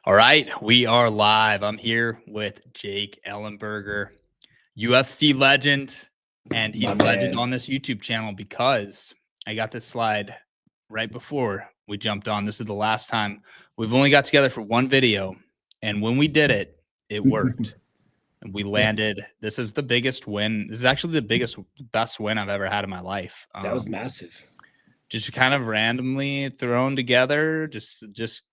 All right, we are live. I'm here with Jake Ellenberger, UFC legend, and he's My a legend man. on this YouTube channel because I got this slide right before we jumped on. This is the last time we've only got together for one video, and when we did it, it worked. And we landed. This is the biggest win. This is actually the best win I've ever had in my life. That was massive. Just kind of randomly thrown together. Just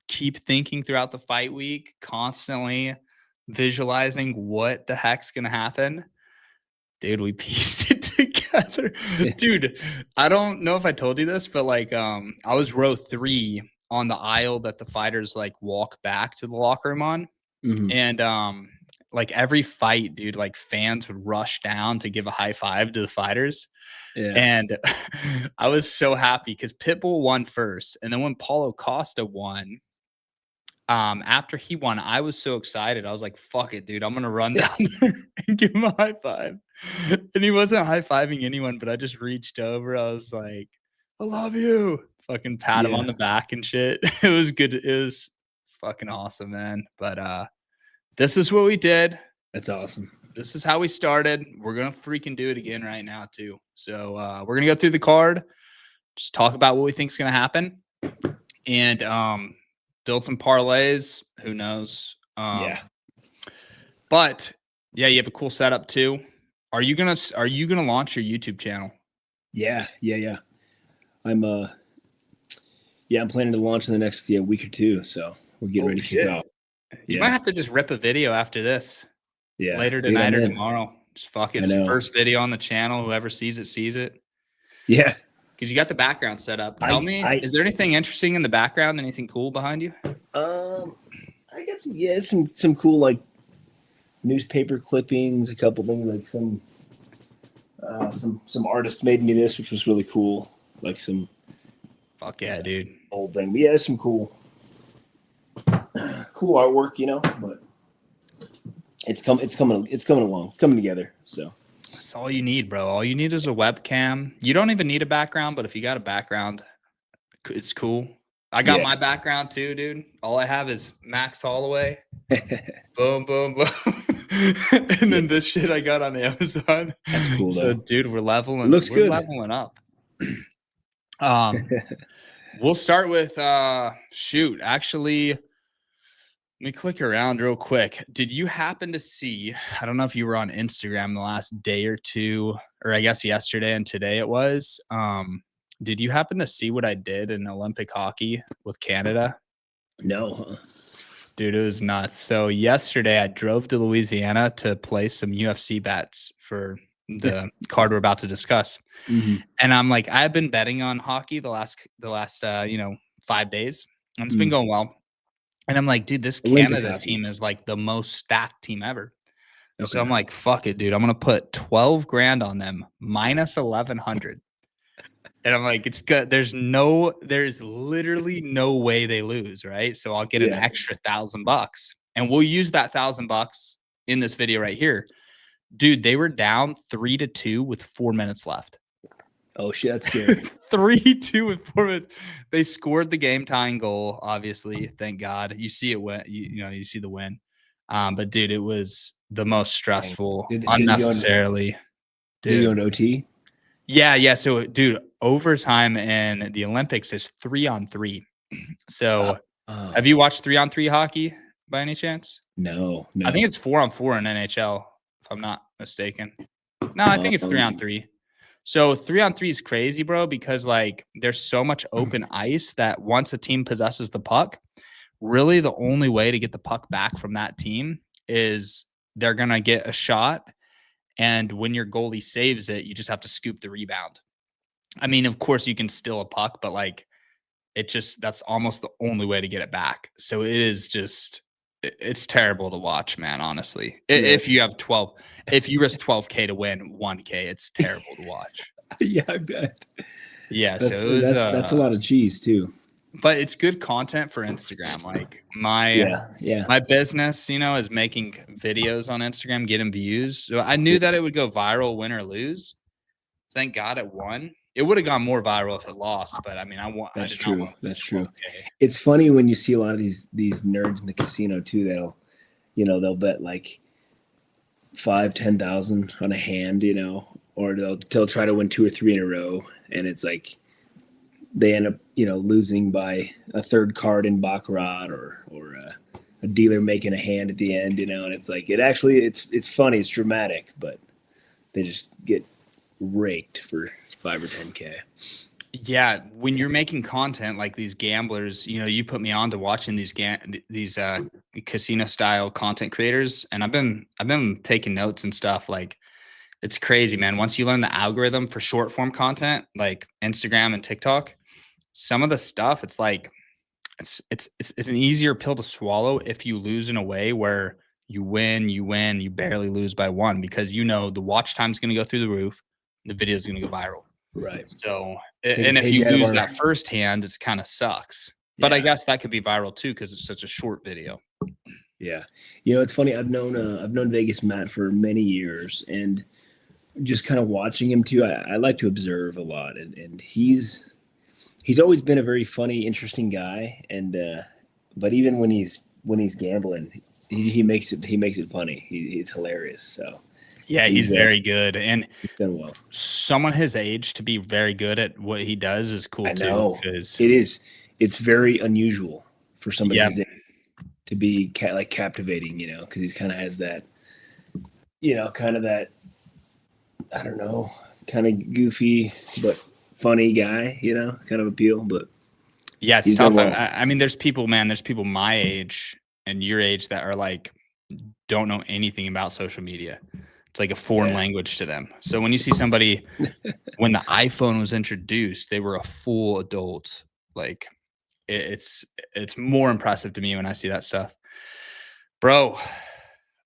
keep thinking throughout the fight week, constantly visualizing what the heck's gonna happen. Dude, we pieced it together. Dude, I don't know if I told you this, but like I was row 3 on the aisle that the fighters like walk back to the locker room on. And like every fight, dude, like fans would rush down to give a high five to the fighters. Yeah. And I was so happy because Pitbull won first. And then when Paulo Costa won, after he won, I was so excited. I was like, fuck it, dude. I'm gonna run down there and give him a high five. And he wasn't high-fiving anyone, but I just reached over. I was like, I love you. Fucking pat him on the back and shit. It was good. It was fucking awesome, man. But this is what we did. That's awesome. This is how we started. We're gonna freaking do it again right now, too. So we're gonna go through the card, just talk about what we think is gonna happen, and build some parlays. Who knows? But yeah, you have a cool setup too. Are you gonna launch your YouTube channel? Yeah. I'm planning to launch in the next week or two. So we're getting ready to kick off. You might have to just rip a video after this. Yeah. Later tonight or tomorrow. Just fucking first video on the channel. Whoever sees it, sees it. Yeah. Because you got the background set up. Tell me, is there anything interesting in the background? Anything cool behind you? I got some cool like newspaper clippings, a couple things like some artist made me this, which was really cool. Like some fuck yeah, dude. Old thing. But yeah, some cool artwork, but it's coming along. It's coming together. So that's all you need, bro. All you need is a webcam. You don't even need a background, but if you got a background, it's cool. I got my background too, dude. All I have is Max Holloway. Boom, boom, boom. And then this shit I got on Amazon. That's cool, so, dude, we're leveling. Looks good. Leveling up. We'll start with actually, let me click around real quick. Did you happen to see, I don't know if you were on Instagram the last day or two, or I guess yesterday and today it was, did you happen to see what I did in Olympic hockey with Canada? No. Dude, it was nuts. So yesterday I drove to Louisiana to play some UFC bets for the card we're about to discuss. And I'm like, I've been betting on hockey the last 5 days, and it's been going well. And I'm like, dude, this Canada team is like the most stacked team ever. Okay. So I'm like, fuck it, dude. I'm going to put 12 grand on them minus 1,100. And I'm like, it's good. There's literally no way they lose, right? So I'll get an extra $1,000 and we'll use that $1,000 in this video right here. Dude, they were down 3-2 with 4 minutes left. Oh shit, that's scary. 3-2 with 4 minutes. They scored the game tying goal, obviously. Thank God. You see it win, you see the win. But dude, it was the most stressful, unnecessarily. Did you go to OT? Yeah. So, dude, overtime in the Olympics is 3-on-3. So, have you watched 3-on-3 hockey by any chance? No. I think it's 4-on-4 in NHL, if I'm not mistaken. No, I think it's 3-on-3. So 3-on-3 is crazy, bro, because like there's so much open ice that once a team possesses the puck, really the only way to get the puck back from that team is they're going to get a shot. And when your goalie saves it, you just have to scoop the rebound. I mean, of course you can steal a puck, but like that's almost the only way to get it back. So it's terrible to watch, man, honestly. If you have if you risk 12K to win 1K, it's terrible to watch. Yeah, I bet. Yeah, that's a lot of cheese too. But it's good content for Instagram. Like my business, is making videos on Instagram, getting views. So I knew that it would go viral, win or lose. Thank God it won. It would have gone more viral if it lost, but I mean, That's I did not true. want That's to true. 12K. It's funny when you see a lot of these nerds in the casino too. They'll bet like 5,000-10,000 on a hand, or they'll try to win 2 or 3 in a row, and it's like they end up losing by a third card in baccarat or a dealer making a hand at the end, and it's like it's funny, it's dramatic, but they just get raked for 5 or 10K. Yeah, when you're making content like these gamblers, you put me on to watching these casino style content creators, and I've been taking notes and stuff. Like, it's crazy, man. Once you learn the algorithm for short form content like Instagram and TikTok, some of the stuff, it's like it's an easier pill to swallow if you lose in a way where you win, you barely lose by 1, because the watch time's going to go through the roof, the video is going to go viral. Right. So, and if you lose that first hand, it's kind of sucks. But I guess that could be viral too because it's such a short video. Yeah, it's funny. I've known Vegas Matt for many years, and just kind of watching him too. I like to observe a lot, and he's always been a very funny, interesting guy. And but even when he's gambling, he makes it funny. It's hilarious. So. Yeah, he's very good, and he's done well. Someone his age to be very good at what he does is cool too. Because it is. It's very unusual for somebody his age to be captivating, because he kind of has that, kind of that, I don't know, kind of goofy but funny guy, kind of appeal. But yeah, it's tough. I mean, there's people my age and your age that are like don't know anything about social media. It's like a foreign language to them. So when you see somebody, when the iPhone was introduced, they were a full adult. Like, it's more impressive to me when I see that stuff. Bro,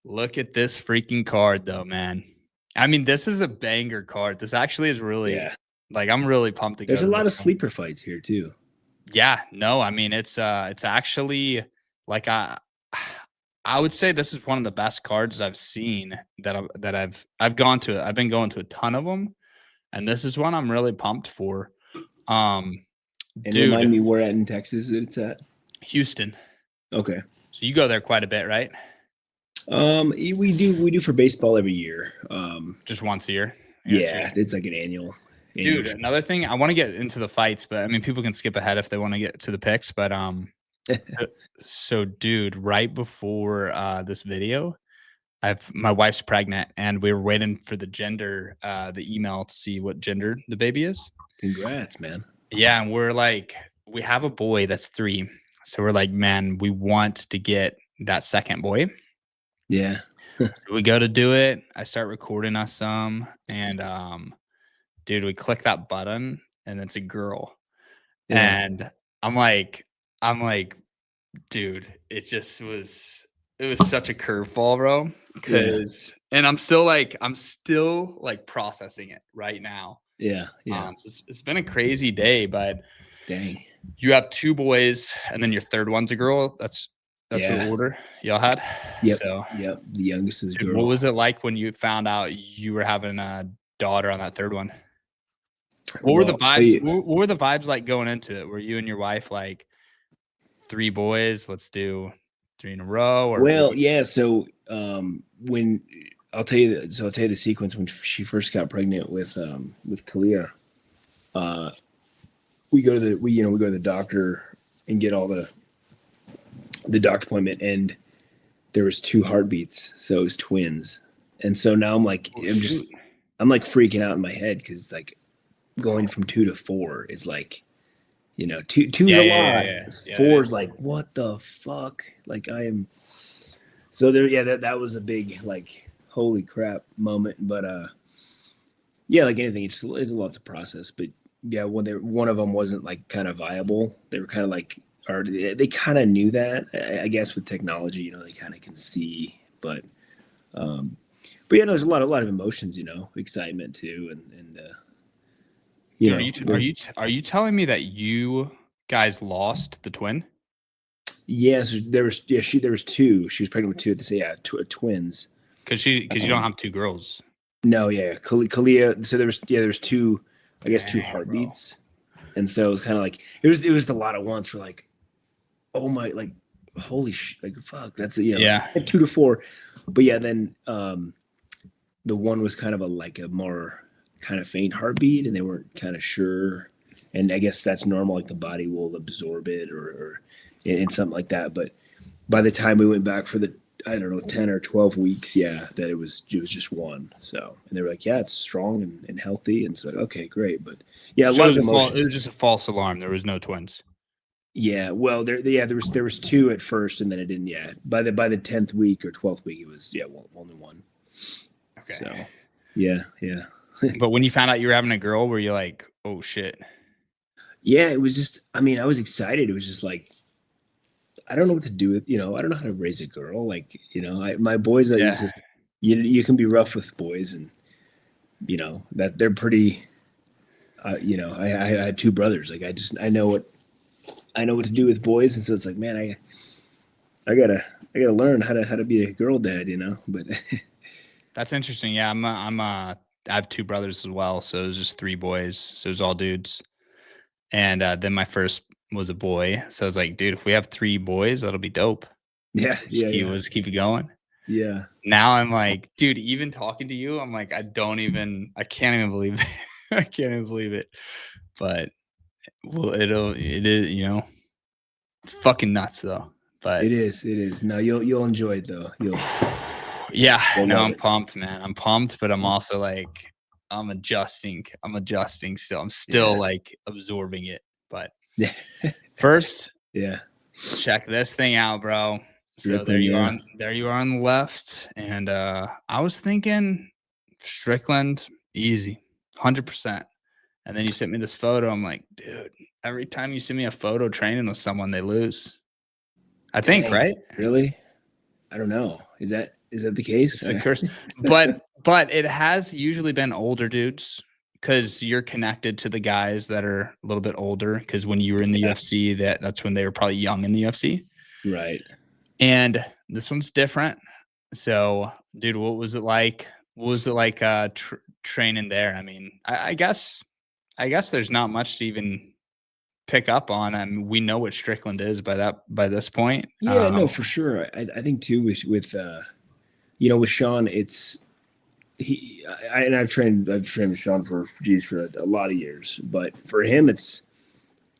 look at this freaking card though, man. I mean, this is a banger card. This actually is really like, I'm really pumped to go. There's a lot of sleeper fights here too. Yeah, no, I mean, it's actually like I would say this is one of the best cards I've seen that I've gone to. I've been going to a ton of them, and this is one I'm really pumped for. And dude, remind me where in Texas it's at. Houston. Okay. So you go there quite a bit, right? We do for baseball every year. Just once a year. Yeah, it's like an annual. Dude, another thing, I want to get into the fights, but I mean, people can skip ahead if they want to get to the picks. But so, dude, right before this video, my wife's pregnant, and we were waiting for the email to see what gender the baby is. Congrats, man. Yeah, and we're like, we have a boy that's 3, so we're like, man, we want to get that second boy. Yeah. We go to do it. I start recording us some, and dude, we click that button, and it's a girl, and I'm like, dude, it was such a curveball, bro. And I'm still processing it right now. Yeah. So it's been a crazy day, but dang, you have 2 boys, and then your third one's a girl. That's what order y'all had. Yep. So the youngest is a girl. What was it like when you found out you were having a daughter on that third one? What were the vibes? What were the vibes like going into it? Were you and your wife like, 3 boys, let's do 3 in a row? Or yeah. So when I'll tell you the sequence when she first got pregnant with Kalia. We go to the doctor and get all the doctor appointment, and there was 2 heartbeats, so it was twins. And so now I'm like, I'm like freaking out in my head because it's like going from 2 to 4 is like, 2 is a lot. Yeah. 4 is like, what the fuck? Like I am. So there, that was a big like, holy crap moment. But like anything, it's a lot to process. But yeah, when one of them wasn't like kind of viable, they were kind of like, or they kind of knew that. I guess with technology, they kind of can see. But yeah, there's a lot of emotions, excitement too, and are you telling me that you guys lost the twin? Yes, there was 2. She was pregnant with 2 at the same twins. Because you don't have 2 girls. No, yeah, Kalia. So there was 2 I guess 2 heartbeats. And so it was kind of like it was a lot at once. For like, oh my, like holy like fuck, that's 2 to 4. But yeah, then the one was kind of a more kind of faint heartbeat, and they weren't kind of sure. And I guess that's normal, like the body will absorb it or in something like that. But by the time we went back for the, I don't know, 10 or 12 weeks, that it was just one. So, and they were like, yeah, it's strong and healthy. And so, okay, great. But yeah, a lot of emotions. It was just a false alarm. There was no twins. Yeah, well, there was 2 at first, and then it didn't. Yeah, by the 10th week or 12th week, it was only one. Okay. So, yeah. But when you found out you were having a girl, were you like, oh shit? Yeah, it was just. I mean, I was excited. It was just like, I don't know what to do with. I don't know how to raise a girl. Like, my boys. It's just you can be rough with boys, and that they're pretty. I had 2 brothers. Like, I know what to do with boys, and so it's like, man, I gotta learn how to be a girl dad, But that's interesting. Yeah, I have 2 brothers as well, so it was just 3 boys. So it was all dudes, and then my first was a boy. So I was like, dude, if we have 3 boys, that'll be dope. Yeah. Let's keep it going. Yeah. Now I'm like, dude, even talking to you, I'm like, I can't even believe it. I can't even believe it. But well, it is, it's fucking nuts though. But it is. No, you'll enjoy it though. Yeah, no, I'm pumped, man. I'm pumped, but I'm also like, I'm adjusting still. I'm still like absorbing it. But first, check this thing out, bro. So there you are on the left. And I was thinking Strickland, easy, 100%. And then you sent me this photo. I'm like, dude, every time you send me a photo training with someone, they lose. I think, right? Really? I don't know. Is that the case? It's a curse. But it has usually been older dudes, because you're connected to the guys that are a little bit older. Because when you were in the UFC, that's when they were probably young in the UFC. Right. And this one's different. So, dude, what was it like? What was it like training there? I mean, I guess there's not much to even pick up on. I mean, we know what Strickland is by this point. Yeah, no, for sure. I think too with Sean, it's I've trained with Sean for a lot of years, but for him it's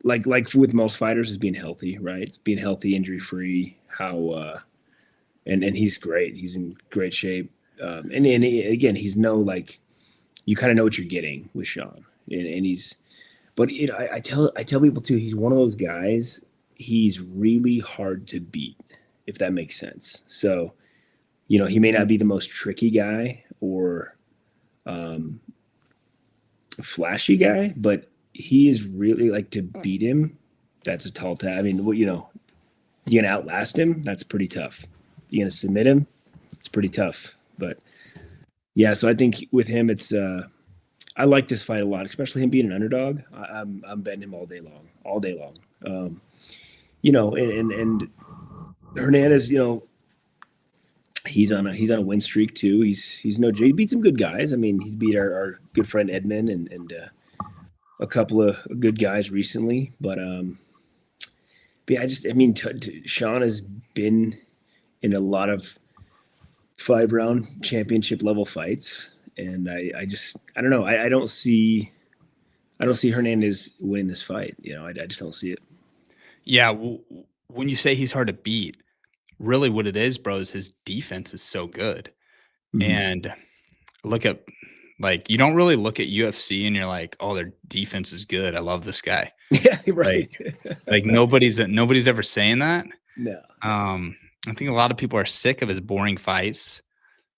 like with most fighters, is being healthy, right? It's being healthy, injury free. And he's great. He's in great shape. And again, he's you kind of know what you're getting with Sean, and but I tell people too, he's one of those guys. He's really hard to beat, if that makes sense. So, he may not be the most tricky guy or flashy guy, but he is really to beat him. That's a tall task. I mean, you're gonna outlast him. That's pretty tough. You're gonna submit him. It's pretty tough. But yeah, so I think with him, it's I like this fight a lot, especially him being an underdog. I'm betting him all day long. And Hernandez, he's on a win streak too. He's no, he beat some good guys. I mean, he's beat our good friend Edmund and a couple of good guys recently. But yeah, Sean has been in a lot of 5-round championship level fights, and I don't know. I don't see Hernandez winning this fight. I just don't see it. Yeah, when you say he's hard to beat, really what it is, bro, is his defense is so good. Mm-hmm. And look at you don't really look at UFC and you're like, oh, their defense is good. I love this guy. Yeah, right. Like nobody's ever saying that. No. I think a lot of people are sick of his boring fights,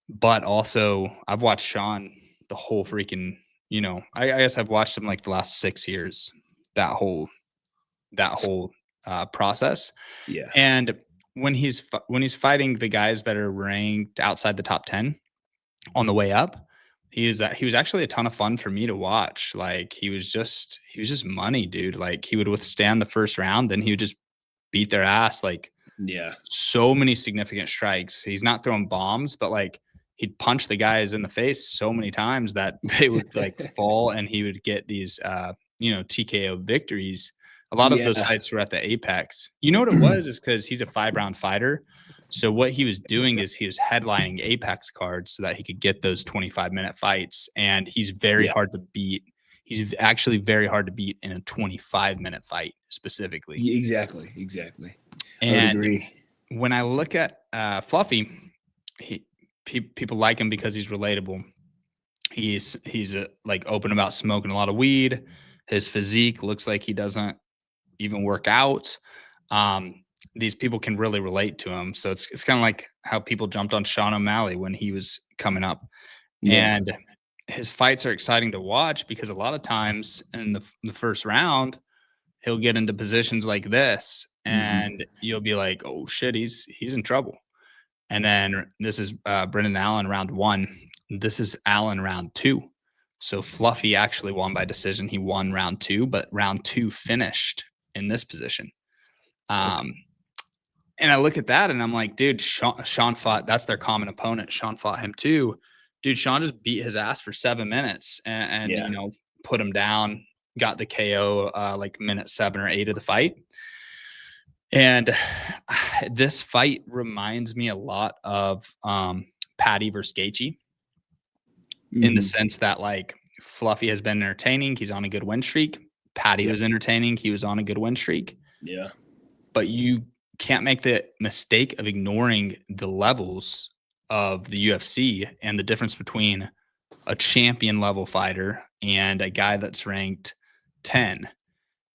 but also I've watched Sean the whole freaking, I guess I've watched him the last 6 years, that whole process. Yeah. And when he's fighting the guys that are ranked outside the top 10 on the way up, he was actually a ton of fun for me to watch. He was just money, dude. He would withstand the first round, then he would just beat their ass. Yeah, so many significant strikes. He's not throwing bombs, but he'd punch the guys in the face so many times that they would like fall, and he would get these, TKO victories. A lot of those fights were at the Apex. You know what it was is because he's a 5-round fighter. So what he was doing is he was headlining Apex cards so that he could get those 25-minute fights. And he's very hard to beat. He's actually very hard to beat in a 25-minute fight specifically. Exactly. And I would agree. When I look at Fluffy, people like him because he's relatable. He's like open about smoking a lot of weed. His physique looks like he doesn't even work out. These people can really relate to him. So it's kind of like how people jumped on Sean O'Malley when he was coming up. Yeah. And his fights are exciting to watch because a lot of times in the first round, he'll get into positions like this, and you'll be like, oh shit, he's in trouble. And then this is Brendan Allen round 1. This is Allen round 2. So Fluffy actually won by decision. He won round 2, but round 2 finished in this position. And I look at that and I'm like, dude, Sean fought. That's their common opponent. Sean fought him too. Dude, Sean just beat his ass for 7 minutes and put him down. Got the KO like minute 7 or 8 of the fight. And this fight reminds me a lot of Patty versus Gaethje in the sense that like Fluffy has been entertaining. He's on a good win streak. Patty was entertaining. He was on a good win streak. Yeah. But you can't make the mistake of ignoring the levels of the UFC and the difference between a champion level fighter and a guy that's ranked 10.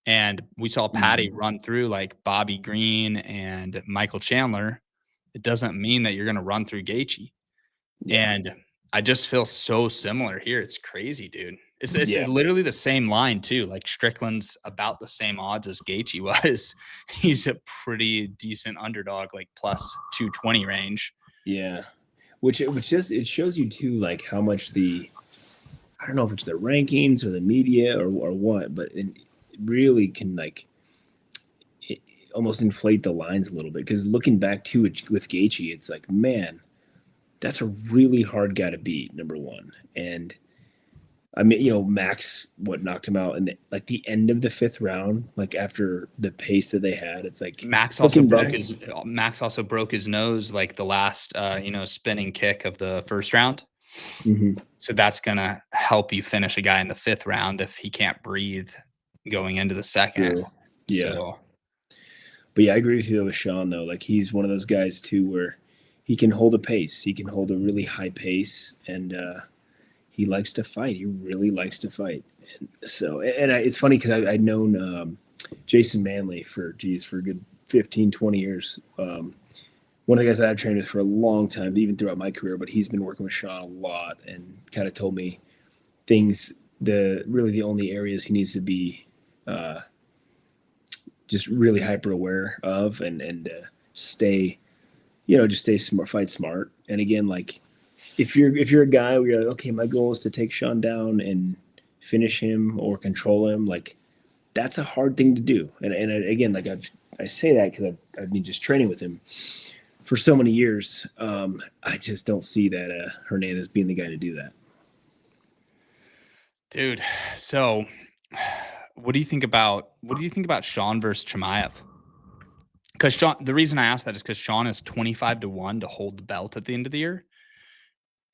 And we saw Patty run through like Bobby Green and Michael Chandler. It doesn't mean that you're going to run through Gaethje. Yeah. And I just feel so similar here. It's crazy, dude. It's literally the same line too. Like Strickland's about the same odds as Gaethje was. He's a pretty decent underdog, like plus 220 range. Yeah. Which just, it shows you too, like how much I don't know if it's the rankings or the media or what, but it really can like almost inflate the lines a little bit. Because looking back to it with Gaethje, it's like, man, that's a really hard guy to beat, number one. And I mean, Max, knocked him out in the end of the 5th round, like after the pace that they had. It's like Max also broke his nose like the last spinning kick of the 1st round. So that's gonna help you finish a guy in the 5th round if he can't breathe going into the 2nd. Yeah. So. But yeah, I agree with you with Sean though. Like he's one of those guys too where he can hold a pace. He can hold a really high pace, and he likes to fight. He really likes to fight. And so, it's funny because I'd known Jason Manley for a good 15, 20 years. One of the guys that I've trained with for a long time, even throughout my career, but he's been working with Sean a lot and kind of told me things, the only areas he needs to be just really hyper aware of and stay, just stay smart, fight smart. And again, like, if you're a guy where you're like, okay, my goal is to take Sean down and finish him or control him, like that's a hard thing to do. And again, like I say that because I've been just training with him for so many years. I just don't see that Hernandez being the guy to do that. Dude, so what do you think about Sean versus Chimaev? Because the reason I asked that is because Sean is 25-1 to hold the belt at the end of the year.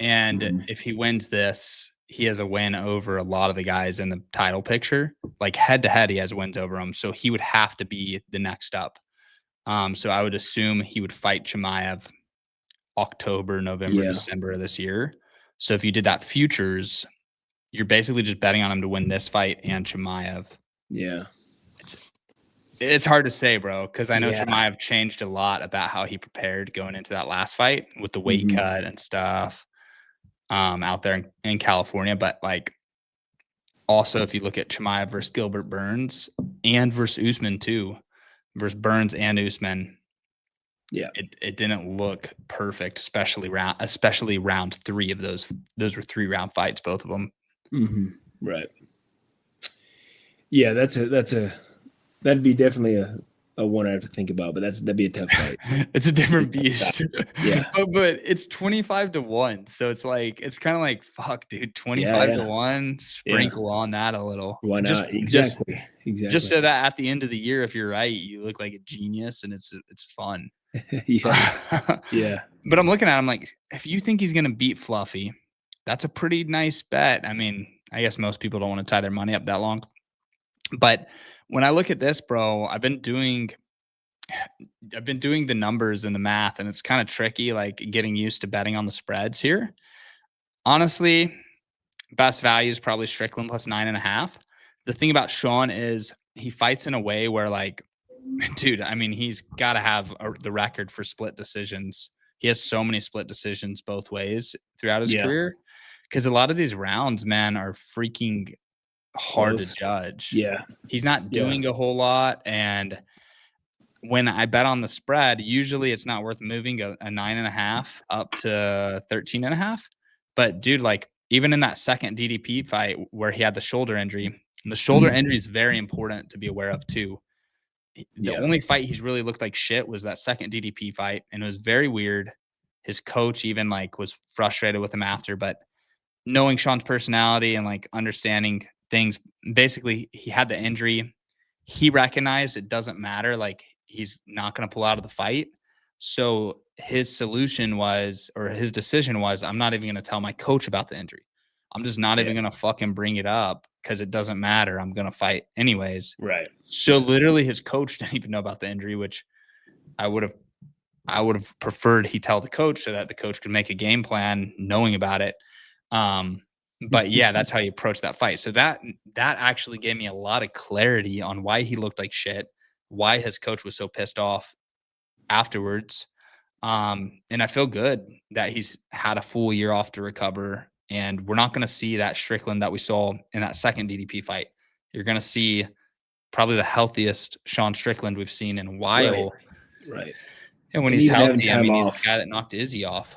And if he wins this, he has a win over a lot of the guys in the title picture. Like head to head, he has wins over them. So he would have to be the next up. So I would assume he would fight Chimaev October, November, December of this year. So if you did that futures, you're basically just betting on him to win this fight and Chimaev. Yeah. It's hard to say, bro, because I know Chimaev changed a lot about how he prepared going into that last fight with the weight cut and stuff. Out there in California, but like also if you look at Chimaev versus Gilbert Burns and versus Usman too, versus Burns and Usman, it didn't look perfect, especially round 3 of those were 3-round fights, both of them. Right. Yeah, that'd be definitely one I have to think about, but that'd be a tough fight. It's a different beast. Yeah. But it's 25-1. So it's like, it's kind of like, fuck, dude, 25-1, sprinkle on that a little. Why not? Exactly. Just so that at the end of the year, if you're right, you look like a genius and it's fun. Yeah. But I'm looking at him like, if you think he's going to beat Fluffy, that's a pretty nice bet. I mean, I guess most people don't want to tie their money up that long. But when I look at this, bro, I've been doing the numbers and the math, and it's kind of tricky, like getting used to betting on the spreads here. Honestly, best value is probably Strickland plus 9.5. The thing about Sean is he fights in a way where, like, dude, I mean, he's got to have the record for split decisions. He has so many split decisions both ways throughout his career, because a lot of these rounds, man, are freaking hard to judge. Yeah. He's not doing a whole lot. And when I bet on the spread, usually it's not worth moving a 9.5 up to 13.5. But dude, like, even in that second DDP fight where he had the shoulder injury, and the shoulder injury is very important to be aware of too. The only fight he's really looked like shit was that second DDP fight, and it was very weird. His coach even like was frustrated with him after, but knowing Sean's personality and like understanding things, basically he had the injury. He recognized it doesn't matter. Like, he's not going to pull out of the fight. So his solution was, or his decision was, I'm not even going to tell my coach about the injury. I'm just not even going to fucking bring it up because it doesn't matter. I'm going to fight anyways. Right. So literally his coach didn't even know about the injury, which I would have preferred he tell the coach so that the coach could make a game plan knowing about it. But yeah, that's how you approach that fight. So that actually gave me a lot of clarity on why he looked like shit, why his coach was so pissed off afterwards. And I feel good that he's had a full year off to recover, and we're not going to see that Strickland that we saw in that second DDP fight. You're going to see probably the healthiest Sean Strickland we've seen in a while. Right. And when he's healthy, I mean, he's the guy that knocked Izzy off.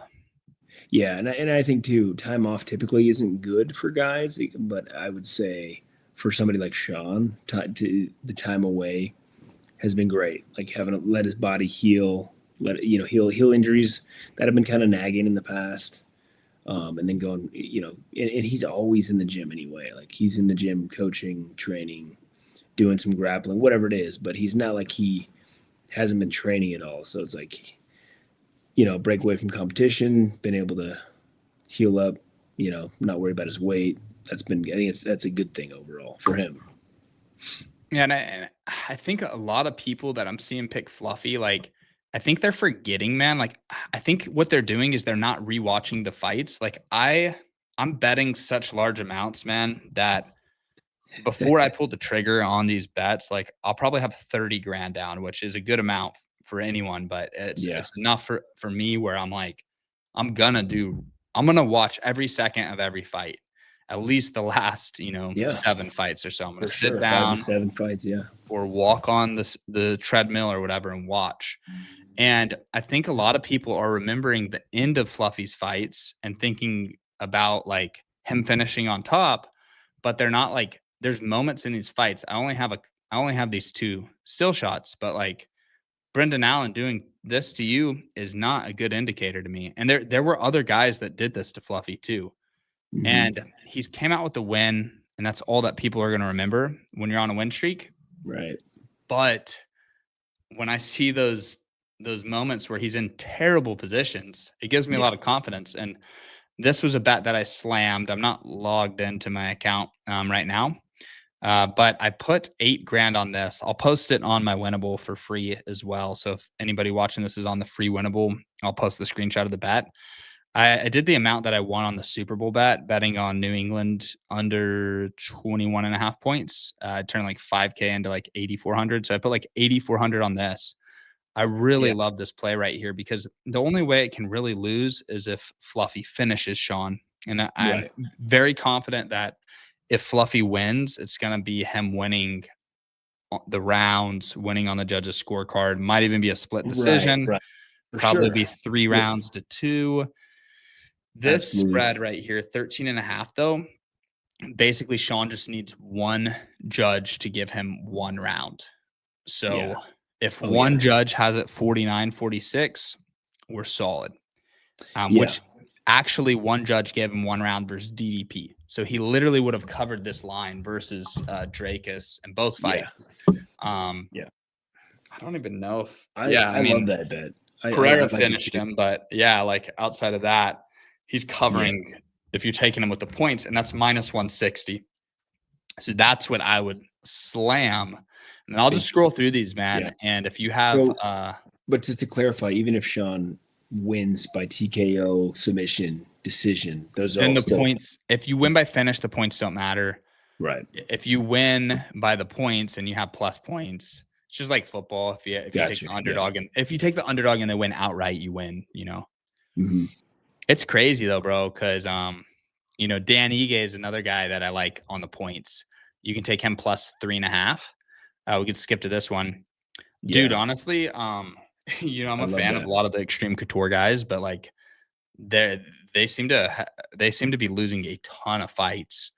Yeah, and I think too, time off typically isn't good for guys, but I would say for somebody like Sean, the time away has been great. Like, having to let his body heal, heal injuries that have been kind of nagging in the past, and then going, and he's always in the gym anyway. Like, he's in the gym coaching, training, doing some grappling, whatever it is. But he's not like he hasn't been training at all. So it's like, break away from competition, been able to heal up, not worry about his weight. I think that's a good thing overall for him. Yeah, and I think a lot of people that I'm seeing pick Fluffy, like, I think they're forgetting, man. Like, I think what they're doing is they're not rewatching the fights. Like, I'm betting such large amounts, man, that before I pulled the trigger on these bets, like, I'll probably have 30 grand down, which is a good amount for anyone, but it's enough for me where I'm like, I'm gonna watch every second of every fight, at least the last 7 fights or so. I'm gonna sit down, 5 to 7 fights, or walk on the treadmill or whatever and watch. And I think a lot of people are remembering the end of Fluffy's fights and thinking about like him finishing on top, but they're not. Like, there's moments in these fights. I only have these 2 still shots, but like, Brendan Allen doing this to you is not a good indicator to me. And there were other guys that did this to Fluffy too. Mm-hmm. And he came out with the win, and that's all that people are going to remember when you're on a win streak. Right. But when I see those moments where he's in terrible positions, it gives me a lot of confidence. And this was a bet that I slammed. I'm not logged into my account right now. But I put 8 grand on this. I'll post it on my winnable for free as well. So if anybody watching this is on the free winnable, I'll post the screenshot of the bet. I did the amount that I won on the Super Bowl bet, betting on New England under 21.5 points. I turned like 5K into like 8,400. So I put like 8,400 on this. I really love this play right here, because the only way it can really lose is if Fluffy finishes Sean. And I'm very confident that if Fluffy wins, it's going to be him winning the rounds, winning on the judges' scorecard. Might even be a split decision. Right. Probably be 3 rounds to 2. This spread right here, 13.5, though, basically Sean just needs one judge to give him 1 round. So If one judge has it 49-46, we're solid. Which actually one judge gave him 1 round versus DDP. So he literally would have covered this line versus Dracus in both fights. I don't even know if I mean, love that bet. Pereira finished him, but yeah, like outside of that, he's covering if you're taking him with the points, and that's minus 160. So that's what I would slam. And I'll just scroll through these, man. And if you have but just to clarify, even if Sean wins by TKO, submission, decision, those are all still points. If you win by finish, the points don't matter. Right. If you win by the points and you have plus points, it's just like football. If you take the underdog and if you take the underdog and they win outright, you win, you know. It's crazy though, bro, because you know, Dan Ige is another guy that I like on the points. You can take him plus 3.5. We could skip to this one. Dude, honestly, you know, I'm a fan of a lot of the extreme couture guys, but like they seem to be losing a ton of fights.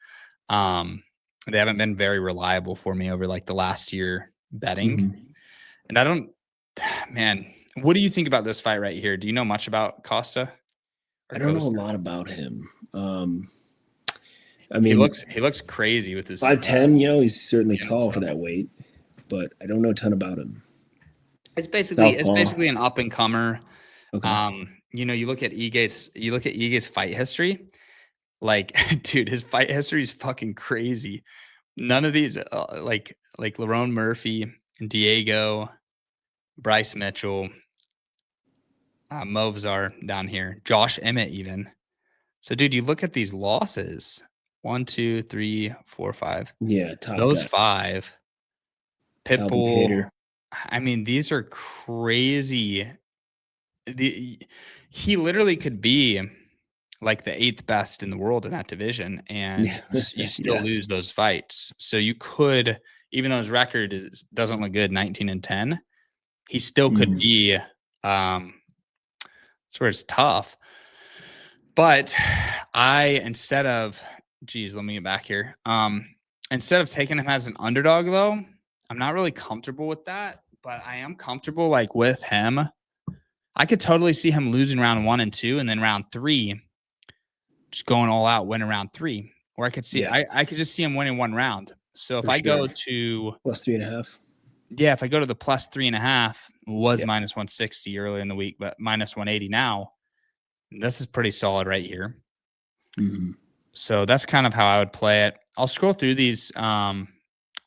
They haven't been very reliable for me over like the last year betting. And man, what do you think about this fight right here? Do you know much about Costa? I don't know a lot about him. I mean, he looks crazy with his 5'10", you know, he's certainly tall for that weight, but I don't know a ton about him. It's basically an up and comer. You know, you look at Ige's fight history. Like, dude, his fight history is fucking crazy. None of these, like Lerone Murphy, Diego, Bryce Mitchell, Movzar down here, Josh Emmett even. So, dude, you look at these losses. 1, 2, 3, 4, 5. Yeah, those guy. 5. Pitbull. I mean, these are crazy. He literally could be like the 8th best in the world in that division, and you still lose those fights. So you could, even though his record doesn't look good, 19-10, he still could be. That's where it's tough. But instead of let me get back here. Instead of taking him as an underdog, though, I'm not really comfortable with that. But I am comfortable like with him. I could totally see him losing round 1 and 2, and then round 3, just going all out, winning round 3. Or I could see, I could just see him winning 1 round. So if I go to plus 3.5, if I go to the plus 3.5, was minus 160 earlier in the week, but minus 180 now. This is pretty solid right here. So that's kind of how I would play it. I'll scroll through these. And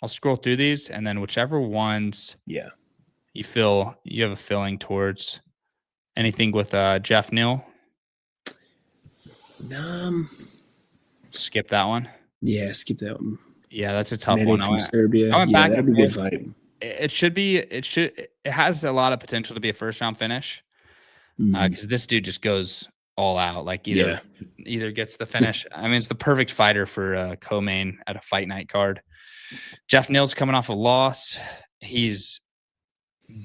then whichever ones you feel you have a feeling towards. Anything with Jeff Neal? Skip that one. Yeah, skip that one. Yeah, that's a tough one. From Serbia. That'd be a good fight. It has a lot of potential to be a first round finish. Because this dude just goes all out. Like either gets the finish. I mean, it's the perfect fighter for co-main at a fight night card. Jeff Neal's coming off a loss. He's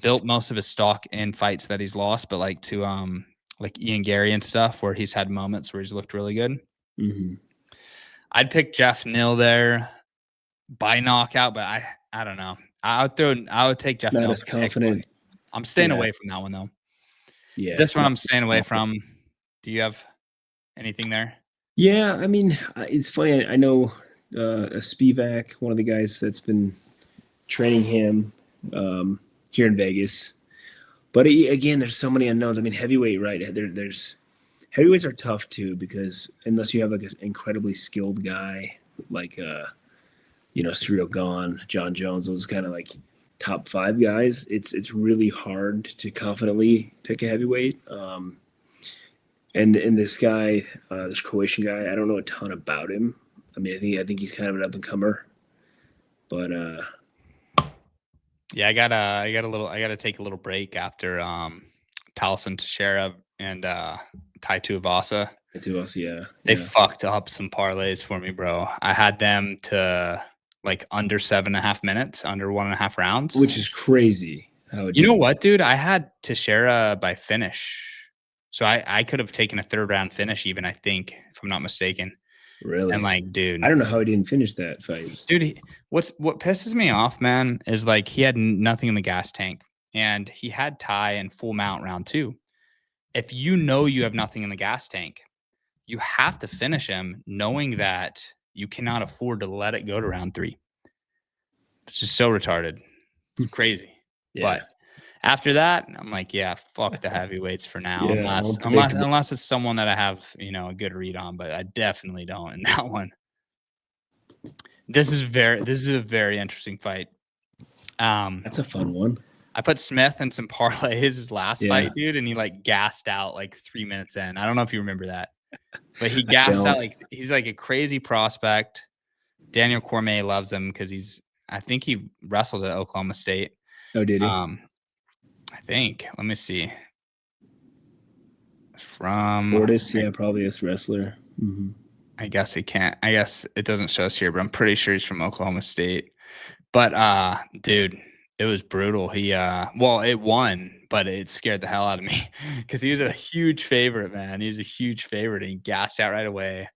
built most of his stock in fights that he's lost, but like to like Ian Gary and stuff, where he's had moments where he's looked really good. I'd pick Jeff Neal there by knockout, but I don't know. I would take Jeff Neal. Not as confident. I'm staying away from that one though. Yeah, this one I'm staying away from. Do you have anything there? Yeah, I mean, it's funny. I know Spivak, one of the guys that's been training him here in Vegas. But again, there's so many unknowns. I mean, heavyweight, right? There's heavyweights are tough too, because unless you have like an incredibly skilled guy like Cyril Gahn, John Jones, those kind of like top 5 guys, it's really hard to confidently pick a heavyweight. And this guy, this Croatian guy, I don't know a ton about him. I mean, I think he's kind of an up and comer, but yeah, I gotta take a little break after Taliesin Teixeira and Tai Tuivasa. They fucked up some parlays for me, bro. I had them to like under 7.5 minutes, under 1.5 rounds, which is crazy. You know what, dude? I had Teixeira by finish. So I could have taken a 3rd round finish even, I think, if I'm not mistaken. Really? And like, dude, I don't know how he didn't finish that fight. Dude, what pisses me off, man, is like he had nothing in the gas tank. and he had Ty and full mount round 2. If you know you have nothing in the gas tank, you have to finish him knowing that you cannot afford to let it go to round 3. It's just so retarded. It's crazy. But after that, I'm like, yeah, fuck the heavyweights for now. Unless it's someone that I have, a good read on, but I definitely don't in that one. This is a very interesting fight. That's a fun one. I put Smith in some parlays his last fight, dude, and he like gassed out like 3 minutes in. I don't know if you remember that, but he gassed out like he's like a crazy prospect. Daniel Cormier loves him because I think he wrestled at Oklahoma State. Oh, did he? I think. Let me see. From Fortis, probably a wrestler. Mm-hmm. I guess he can't. I guess it doesn't show us here, but I'm pretty sure he's from Oklahoma State. But dude, it was brutal. He it won, but it scared the hell out of me because he was a huge favorite, man. He was a huge favorite, and he gassed out right away.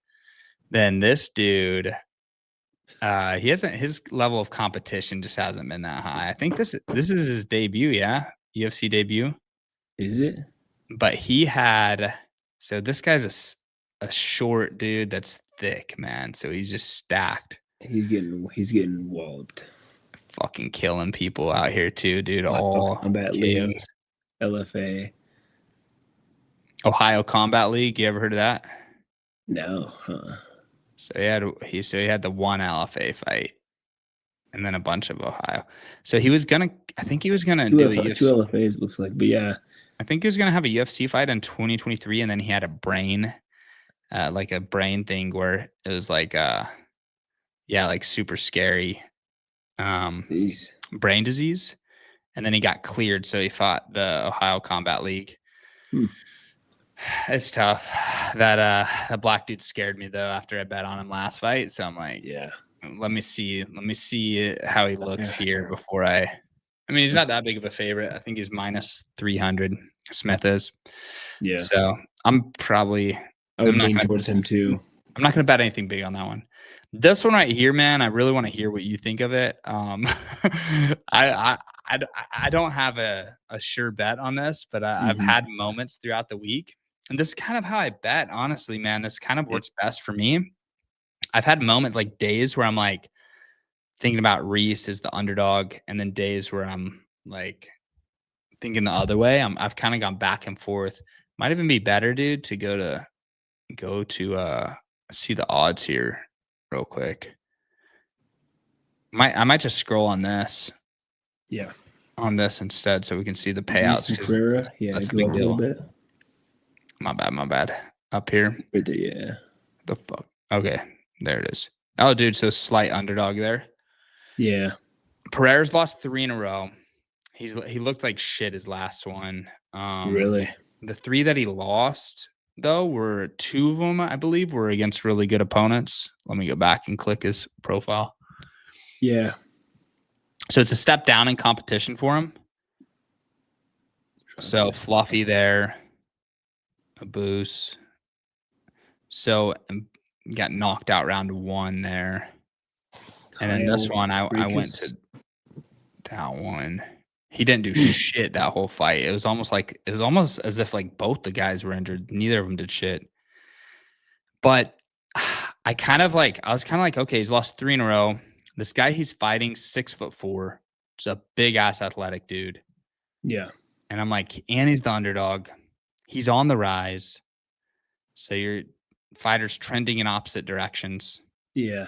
Then this dude, his level of competition just hasn't been that high. I think this is his debut, UFC debut. Is it? But so this guy's a short dude that's thick, man. So he's just stacked. He's getting walloped. Fucking killing people out here too, dude. Ohio Combat League, LFA. Ohio Combat League. You ever heard of that? No. So he had the one LFA fight, and then a bunch of Ohio. So I think he was gonna do two LFAs. It looks like, but yeah. I think he was gonna have a UFC fight in 2023, and then he had a brain thing where it was like like super scary brain disease, and then he got cleared, so he fought the Ohio Combat League. It's tough. That black dude scared me though after I bet on him last fight, so I'm like, let me see how he looks here before I mean, he's not that big of a favorite. I think he's minus 300. Smith is. Yeah. So I would lean towards him too. I'm not going to bet anything big on that one. This one right here, man, I really want to hear what you think of it. I don't have a sure bet on this, but I've had moments throughout the week. And this is kind of how I bet, honestly, man. This kind of works best for me. I've had moments like days where I'm like, thinking about Reese as the underdog, and then days where I'm like thinking the other way. I've kind of gone back and forth. Might even be better, dude, to go to see the odds here real quick. I might just scroll on this. Yeah. On this instead, so we can see the payouts. Carrera, that's a big deal. Bit. My bad. Up here. Right there, yeah. The fuck. Okay, there it is. Oh, dude, so slight underdog there. Yeah. Pereira's lost 3 in a row. He looked like shit his last one. Really? The 3 that he lost, though, were 2 of them, I believe, were against really good opponents. Let me go back and click his profile. Yeah. So it's a step down in competition for him. So Fluffy there. A boost. So got knocked out round 1 there. And then this one, I went to that one. He didn't do shit that whole fight. It was almost as if like both the guys were injured. Neither of them did shit. But I was kind of like, okay, he's lost 3 in a row. This guy he's fighting, 6'4", just a big ass athletic dude. Yeah. And I'm like, and he's the underdog. He's on the rise. So your fighter's trending in opposite directions. Yeah.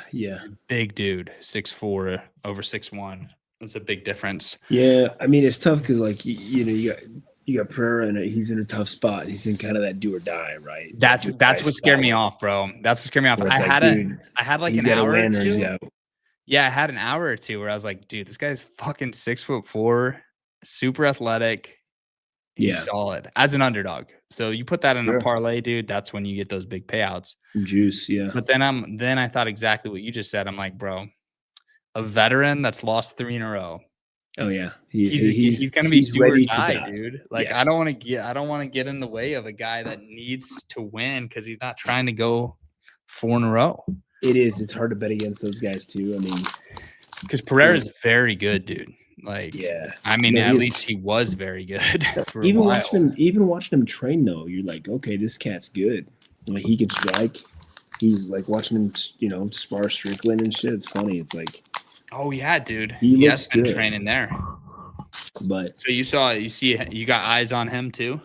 Big dude, 6'4", over 6'1". That's a big difference. Yeah, I mean it's tough because like you got Pereira and he's in a tough spot. He's in kind of that do or die, right? That's what scared me off, bro. That's what scared me off. I had like an hour or two. Yeah, I had an hour or two where I was like, dude, this guy's fucking 6'4", super athletic. He's solid as an underdog. So you put that in a parlay, dude. That's when you get those big payouts. Juice, yeah. But then I thought exactly what you just said. I'm like, bro, a veteran that's lost 3 in a row. Oh yeah, he's gonna be ready to die, dude. Like I don't want to get in the way of a guy that needs to win because he's not trying to go 4 in a row. It's hard to bet against those guys too. I mean, because Pereira's very good, dude. Like, yeah. I mean, at least he was very good for even a while. watching him train though, you're like, okay, this cat's good. Like he can strike. He's like watching him, spar Strickland and shit. It's funny. It's like, Oh yeah, dude. he Yes, looks been good. training there. But so you got eyes on him too?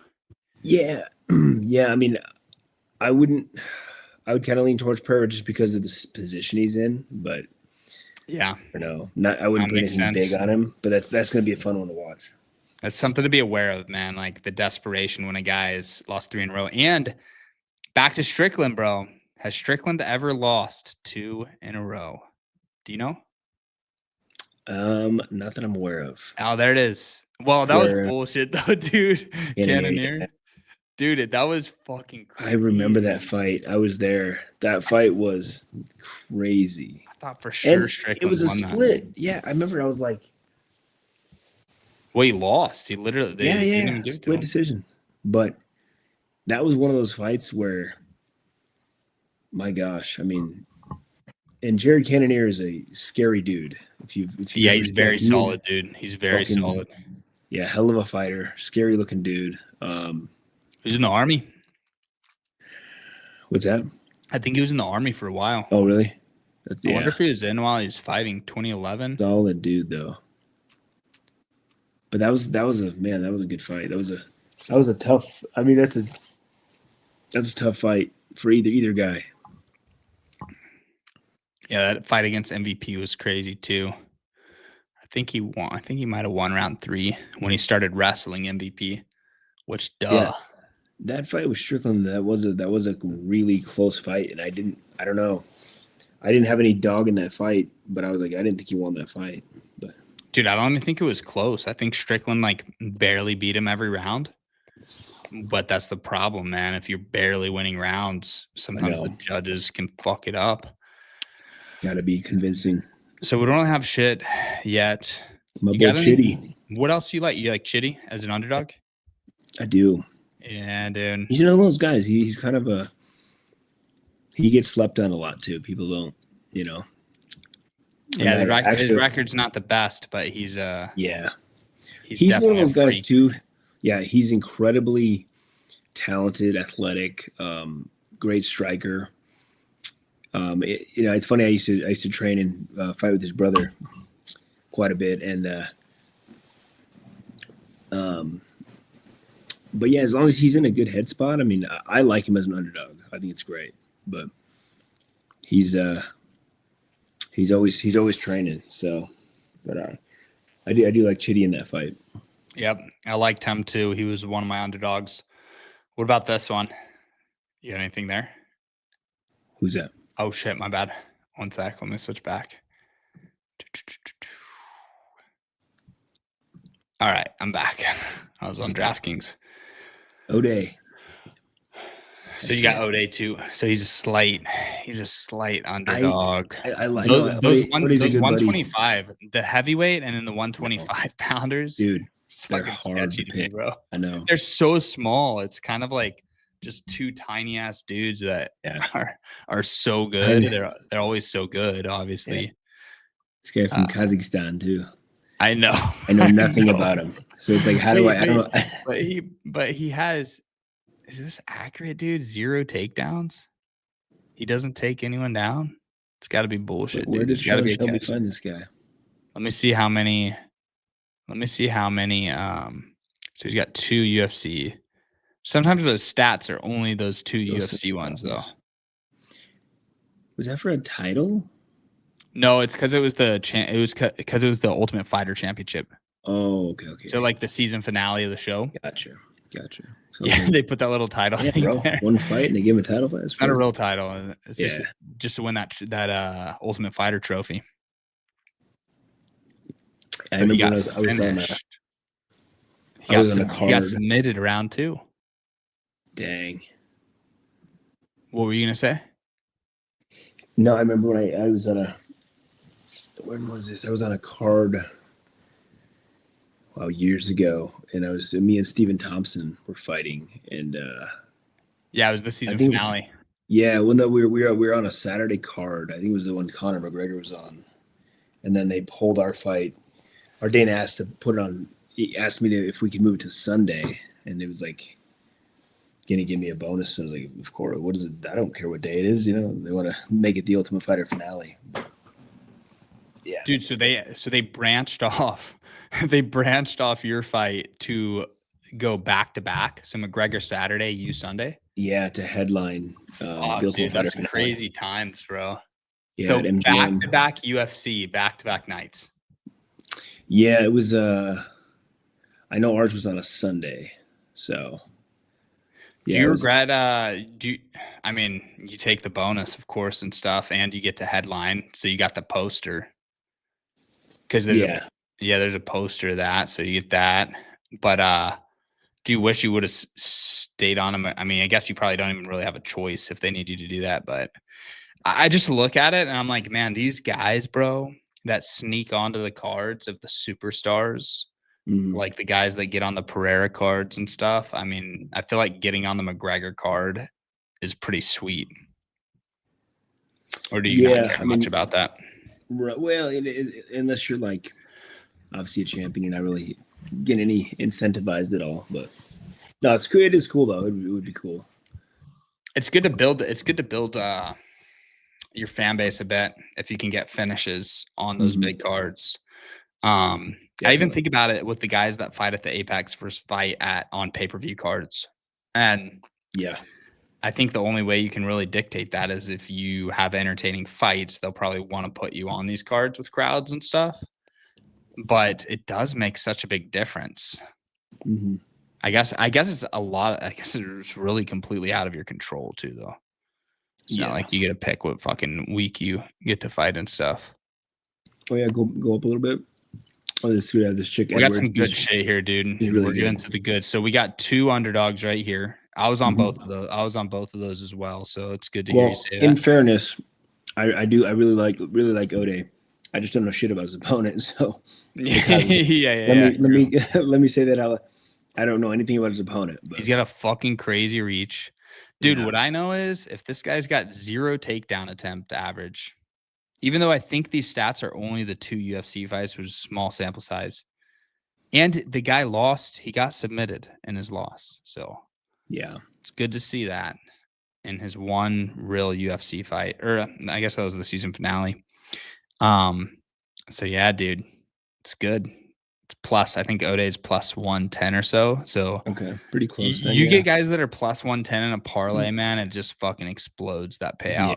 Yeah, yeah. I mean, I would kind of lean towards Pereira just because of the position he's in. But yeah, I don't know. I wouldn't put anything big on him. But that's gonna be a fun one to watch. That's something to be aware of, man. Like the desperation when a guy has lost 3 in a row. And back to Strickland, bro. Has Strickland ever lost 2 in a row? Do you know? Not that I'm aware of. Oh, there it is. Well, that was bullshit though, dude. Cannoneer. Yeah. Dude, that was fucking crazy. I remember that fight. I was there. That fight was crazy. I thought for sure Strickland it was a won split. That. Yeah, I remember. I was like, well, he lost. He literally didn't even give split decision. But that was one of those fights where, my gosh, I mean, and Jared Cannonier is a scary dude. He's very solid, dude. He's very solid. Yeah, hell of a fighter. Scary looking dude. He was in the Army. What's that? I think he was in the Army for a while. Oh, really? I wonder if he was in while he was fighting 2011. Solid dude, though. But that was a good fight. That was a tough. I mean, that's a tough fight for either guy. Yeah, that fight against MVP was crazy too. I think he won. I think he might have won round 3 when he started wrestling MVP. Which Yeah, that fight with Strickland, that was a really close fight, and I don't know. I didn't have any dog in that fight, but I was like, I didn't think he won that fight. But dude, I don't even think it was close. I think Strickland like barely beat him every round. But that's the problem, man. If you're barely winning rounds, sometimes the judges can fuck it up. Gotta be convincing. So we don't have shit yet. My boy Chitty. What else do you like? You like Chitty as an underdog? I do. Yeah, dude. He's another one of those guys. He's kind of he gets slept on a lot too. People don't, Yeah, his record's not the best, but he's he's one of those guys too. Yeah, he's incredibly talented, athletic, great striker. It's funny. I used to train and fight with his brother quite a bit, and but yeah, as long as he's in a good head spot, I mean, I like him as an underdog. I think it's great, but he's always training. So, but I do like Chitty in that fight. Yep, I liked him too. He was one of my underdogs. What about this one? You got anything there? Who's that? Oh shit, my bad. One sec, let me switch back. All right, I'm back. I was on DraftKings. O'Day. So you got O'Day too. So he's a slight underdog. I like those 125, the heavyweight, and then the 125 pounders. Dude, they're hard to pick, bro. I know. They're so small. It's kind of like just 2 tiny ass dudes that are so good. They're always so good, obviously. Yeah. This guy from Kazakhstan too. I know. I know nothing about him. So it's like, how do I don't know. But he has, is this accurate, dude? 0 takedowns. He doesn't take anyone down. It's got to be bullshit, dude. Where did Shelby find this guy? Let me see how many. So he's got 2 UFC. Sometimes those stats are only those 2 UFC ones, though. Was that for a title? No, it's because it was because it was the Ultimate Fighter Championship. Oh, okay. So like the season finale of the show. Gotcha. Yeah, they put that little title thing there. One fight and they gave him a title fight. It's not a real title. It's just to win that Ultimate Fighter trophy. I remember when I was on that. I was on a card. He got submitted around 2. Dang. What were you gonna say? No, I remember when I was on when was this? I was on a card years ago, and me and Stephen Thompson were fighting, and it was the season finale. When we were on a Saturday card. I think it was the one Conor McGregor was on, and then they pulled our fight our Dana asked to put it on. He asked me if we could move it to Sunday, and it was like gonna give me a bonus. I was like, of course. What is it? I don't care what day it is. They want to make it the Ultimate Fighter finale. Yeah, dude. So they branched off. They branched off your fight to go back to back. So McGregor Saturday, you Sunday. Yeah, to headline the Ultimate dude, Fighter that's finale. crazy times, bro. Yeah, so back to back UFC, back to back nights. Yeah, it was. I know ours was on a Sunday, so. Yeah, do you regret? I mean, you take the bonus, of course, and stuff, and you get to headline, so you got the poster. Because there's there's a poster of that, so you get that. But do you wish you would have stayed on them? I mean, I guess you probably don't even really have a choice if they need you to do that. But I just look at it and I'm like, man, these guys, bro, that sneak onto the cards of the superstars. Like the guys that get on the Pereira cards and stuff. I mean, I feel like getting on the McGregor card is pretty sweet. Or do you not care much about that? Well, unless you're like obviously a champion, you're not really getting any incentivized at all. But no, it's cool. It is cool though. It would be cool. It's good to build. Your fan base a bit if you can get finishes on those big cards. I even think about it with the guys that fight at the Apex versus fight on pay-per-view cards. And I think the only way you can really dictate that is if you have entertaining fights, they'll probably want to put you on these cards with crowds and stuff. But it does make such a big difference. I guess it's a lot. I guess it's really completely out of your control too, though. It's not like you get to pick what fucking week you get to fight and stuff. Oh yeah, go up a little bit. Oh, this chick. We got some good shit here, dude. We're getting to the good. So we got two underdogs right here. I was on both of those. I was on both of those as well. So it's good to hear you say that. In fairness, I really like Ode. I just don't know shit about his opponent. So let me say that I don't know anything about his opponent. But. He's got a fucking crazy reach, dude. What I know is if this guy's got 0 takedown attempt average. Even though I think these stats are only the 2 UFC fights, which is small sample size. And the guy lost. He got submitted in his loss. So, it's good to see that in his one real UFC fight. Or I guess that was the season finale. So, yeah, dude, it's good. It's plus, I think Ode's plus 110 or so. So, okay, pretty close. You get guys that are plus 110 in a parlay, man. It just fucking explodes that payout. Yeah.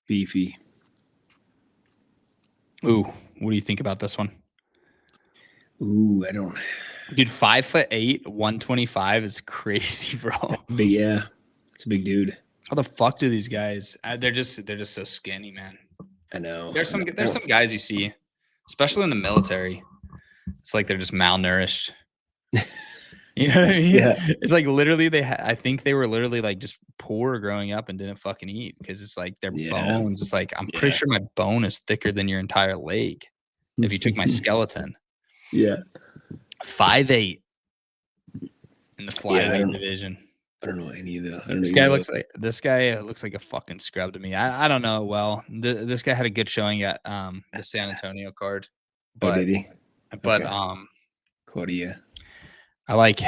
Beefy. Ooh, what do you think about this one? Ooh, I don't. Dude, 5'8", 125 is crazy, bro. But yeah, it's a big dude. How the fuck do these guys? They're just so skinny, man. I know. There's some guys you see, especially in the military. It's like they're just malnourished. You know what I mean? Yeah. It's like literally I think they were literally like just poor growing up and didn't fucking eat because it's like their bones. It's like, I'm pretty sure my bone is thicker than your entire leg if you took my skeleton. Yeah. 5'8" in the flyweight division. I don't know any of the. This guy looks like a fucking scrub to me. I don't know. Well, this guy had a good showing at the San Antonio card. But, did he? But Claudia. I like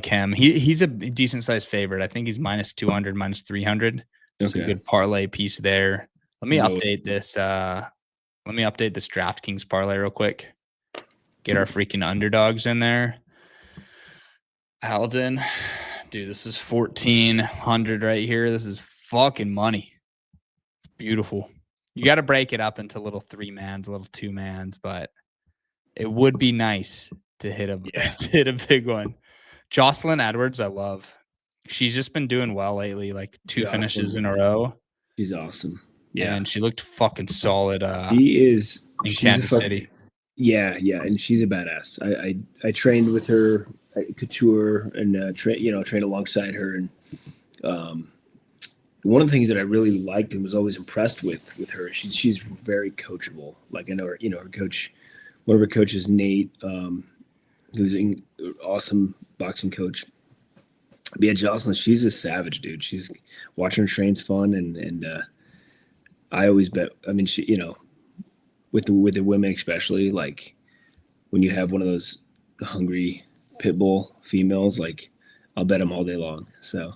him. He's a decent sized favorite. I think he's minus 200, minus 300. There's a good parlay piece there. Let me update this. Let me update this DraftKings parlay real quick. Get our freaking underdogs in there. Alden, dude, this is 1,400 right here. This is fucking money. It's beautiful. You got to break it up into little 3-mans, little 2-mans, but it would be nice to hit a big one. Jocelyn Edwards, I love. She's just been doing well lately, like 2 finishes in a row. She's awesome. Yeah. And she looked fucking solid. She is in Kansas City. Yeah, and she's a badass. I trained with her at Couture and trained alongside her. And one of the things that I really liked and was always impressed with her, she's very coachable. Like I know her, her coach, one of her coaches, Nate, who's an awesome boxing coach. But yeah, Jocelyn, she's a savage, dude. She's watching her train's fun, and I always bet. I mean, she, with the women especially, like when you have one of those hungry pit bull females, like I'll bet them all day long. So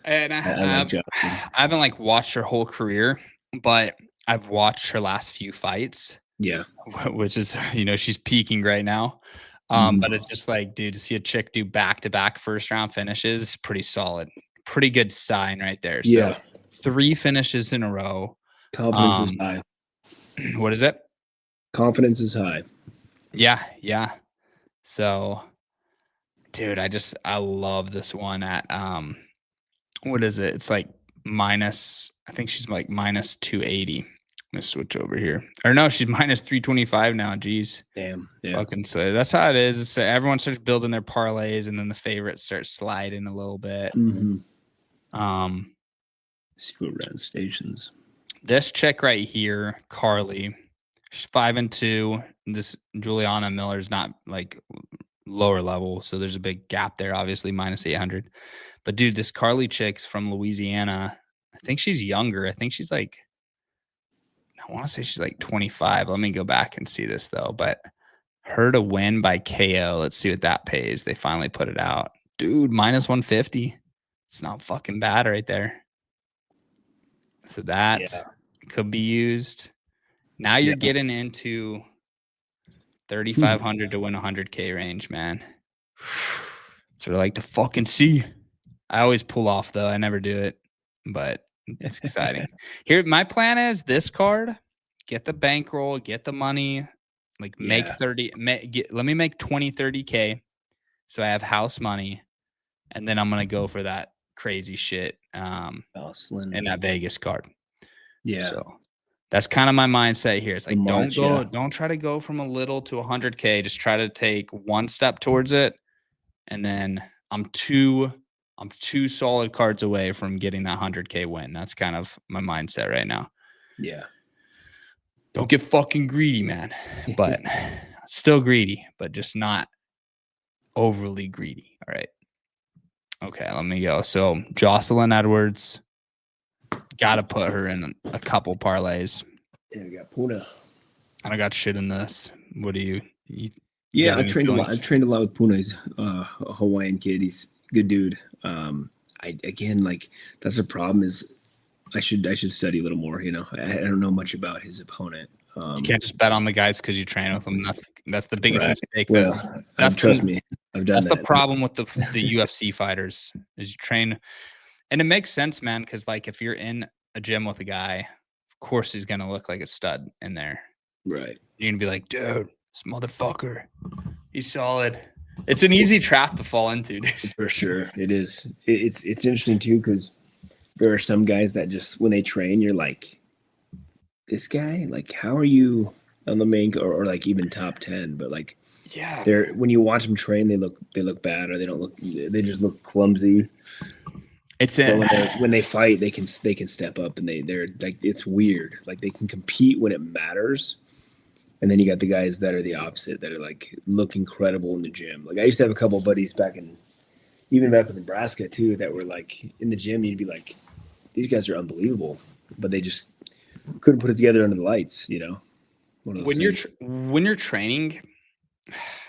And I like Jocelyn. I haven't like watched her whole career, but I've watched her last few fights. Yeah. Which is, she's peaking right now. But it's just like, dude, to see a chick do back-to-back first-round finishes, pretty solid. Pretty good sign right there. Yeah. So 3 finishes in a row. Confidence is high. What is it? Confidence is high. Yeah. So, dude, I love this one at what is it? It's like I think she's like minus 280. I'm gonna switch over here. Or no, she's minus 325 now. Jeez. Damn. Yeah. Fucking so that's how it is. So everyone starts building their parlays, and then the favorites start sliding a little bit. Super round stations. This chick right here, Carly, she's 5-2. This Juliana Miller's not like lower level, so there's a big gap there. Obviously, minus 800. But dude, this Carly chick's from Louisiana. I think she's younger. I think she's like, I want to say she's like 25. Let me go back and see this though. But her to win by KO. Let's see what that pays. They finally put it out. Dude, minus 150. It's not fucking bad right there. So that could be used. Now you're getting into 3,500 to win 100K range, man. That's what I like to fucking see. I always pull off though. I never do it, but it's exciting. Here, my plan is this card, get the bankroll, get the money, like make 30, let me make 20, 30K. So I have house money, and then I'm going to go for that crazy shit in that Vegas card. Yeah. So that's kind of my mindset here. It's like, don't try to go from a little to 100K. Just try to take one step towards it. And then I'm two solid cards away from getting that 100K win. That's kind of my mindset right now. Yeah. Don't get fucking greedy, man. But still greedy, but just not overly greedy. All right. Okay, let me go. So Jocelyn Edwards, got to put her in a couple parlays. Yeah, we got Puna. And I got shit in this. What do you yeah, I trained a lot. I trained a lot with Puna. He's a Hawaiian kid. He's a good dude. That's the problem is I should study a little more. I don't know much about his opponent. You can't just bet on the guys because you train with them. That's the biggest mistake. Well, trust me, I've done that's that. The problem with the UFC fighters is you train, and it makes sense, man. Because like if you're in a gym with a guy, of course he's gonna look like a stud in there. Right. You're gonna be like, dude, this motherfucker, he's solid. It's an easy trap to fall into, dude. For sure, it is. It's interesting too because there are some guys that just when they train, you're like, this guy, like, how are you on the main or like even top 10? But like, they're when you watch them train, they look bad or they just look clumsy. It's it. When they fight, they can step up and they're like, it's weird. Like they can compete when it matters. And then you got the guys that are the opposite that are like look incredible in the gym. Like I used to have a couple of buddies back in Nebraska too that were like in the gym. You'd be like, these guys are unbelievable, but they just couldn't put it together under the lights. When you're training,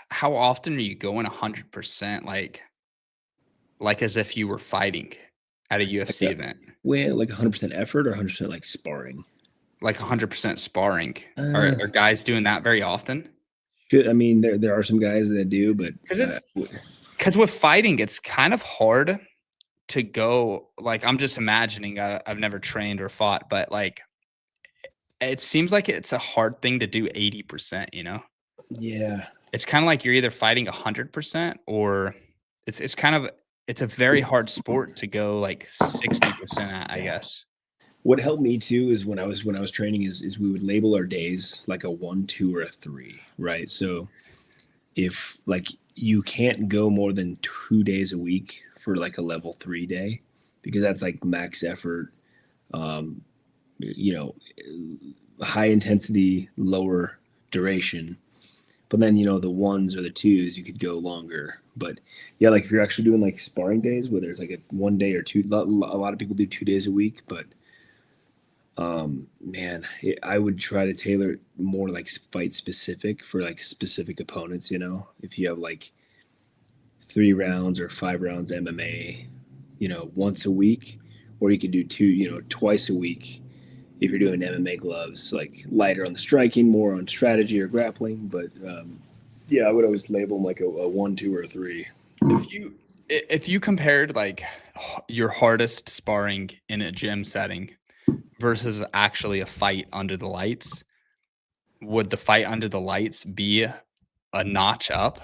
how often are you going 100%? Like as if you were fighting at a UFC event? Well, like 100% effort or 100% like sparring. Like 100% sparring. Are guys doing that very often? I mean, there are some guys that do, but because with fighting, it's kind of hard to go. Like I'm just imagining. I've never trained or fought, but like it seems like it's a hard thing to do 80%. Yeah, it's kind of like you're either fighting 100% or it's a very hard sport to go like 60% at, I guess. What helped me too is when I was training is we would label our days like a 1, 2, or a 3, right? So if like you can't go more than 2 days a week for like a level 3 day, because that's like max effort, high intensity, lower duration. But then, the 1s or the 2s, you could go longer. But yeah, like if you're actually doing like sparring days, whether it's like a 1 day or 2, a lot of people do 2 days a week, but Man, I would try to tailor it more like fight specific for like specific opponents. You know, if you have like 3 rounds or 5 rounds MMA, once a week, or you could do two, twice a week. If you're doing MMA gloves, like lighter on the striking, more on strategy or grappling. But yeah, I would always label them like a 1, 2, or 3. If you compared like your hardest sparring in a gym setting versus actually a fight under the lights, would the fight under the lights be a notch up?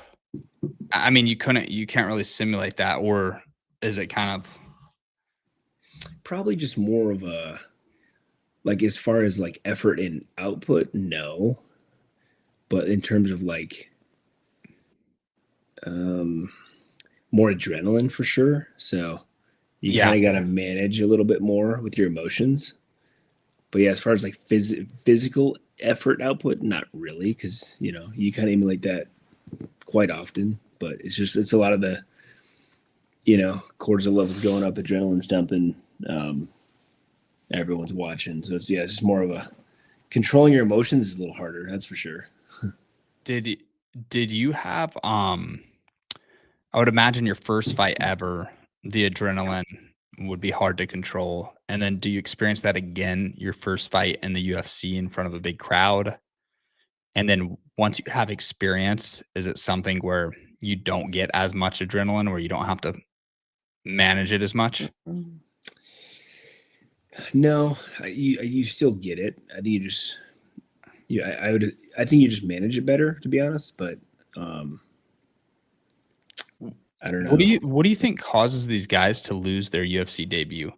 I mean, you can't really simulate that, or is it kind of Probably just more of a, like, as far as like effort and output, no. But in terms of like more adrenaline for sure. So you kind of got to manage a little bit more with your emotions. But yeah, as far as like physical effort output, not really, because you kind of emulate that quite often. But it's a lot of the cortisol levels going up, adrenaline's dumping, everyone's watching. So it's just more of a controlling your emotions is a little harder. That's for sure. Did you have I would imagine your first fight ever, the adrenaline would be hard to control. And then do you experience that again, your first fight in the UFC in front of a big crowd? And then once you have experience, is it something where you don't get as much adrenaline, where you don't have to manage it as much? No, you still get it. I think you just I think you just manage it better, to be honest. But I don't know. What do you think causes these guys to lose their UFC debut?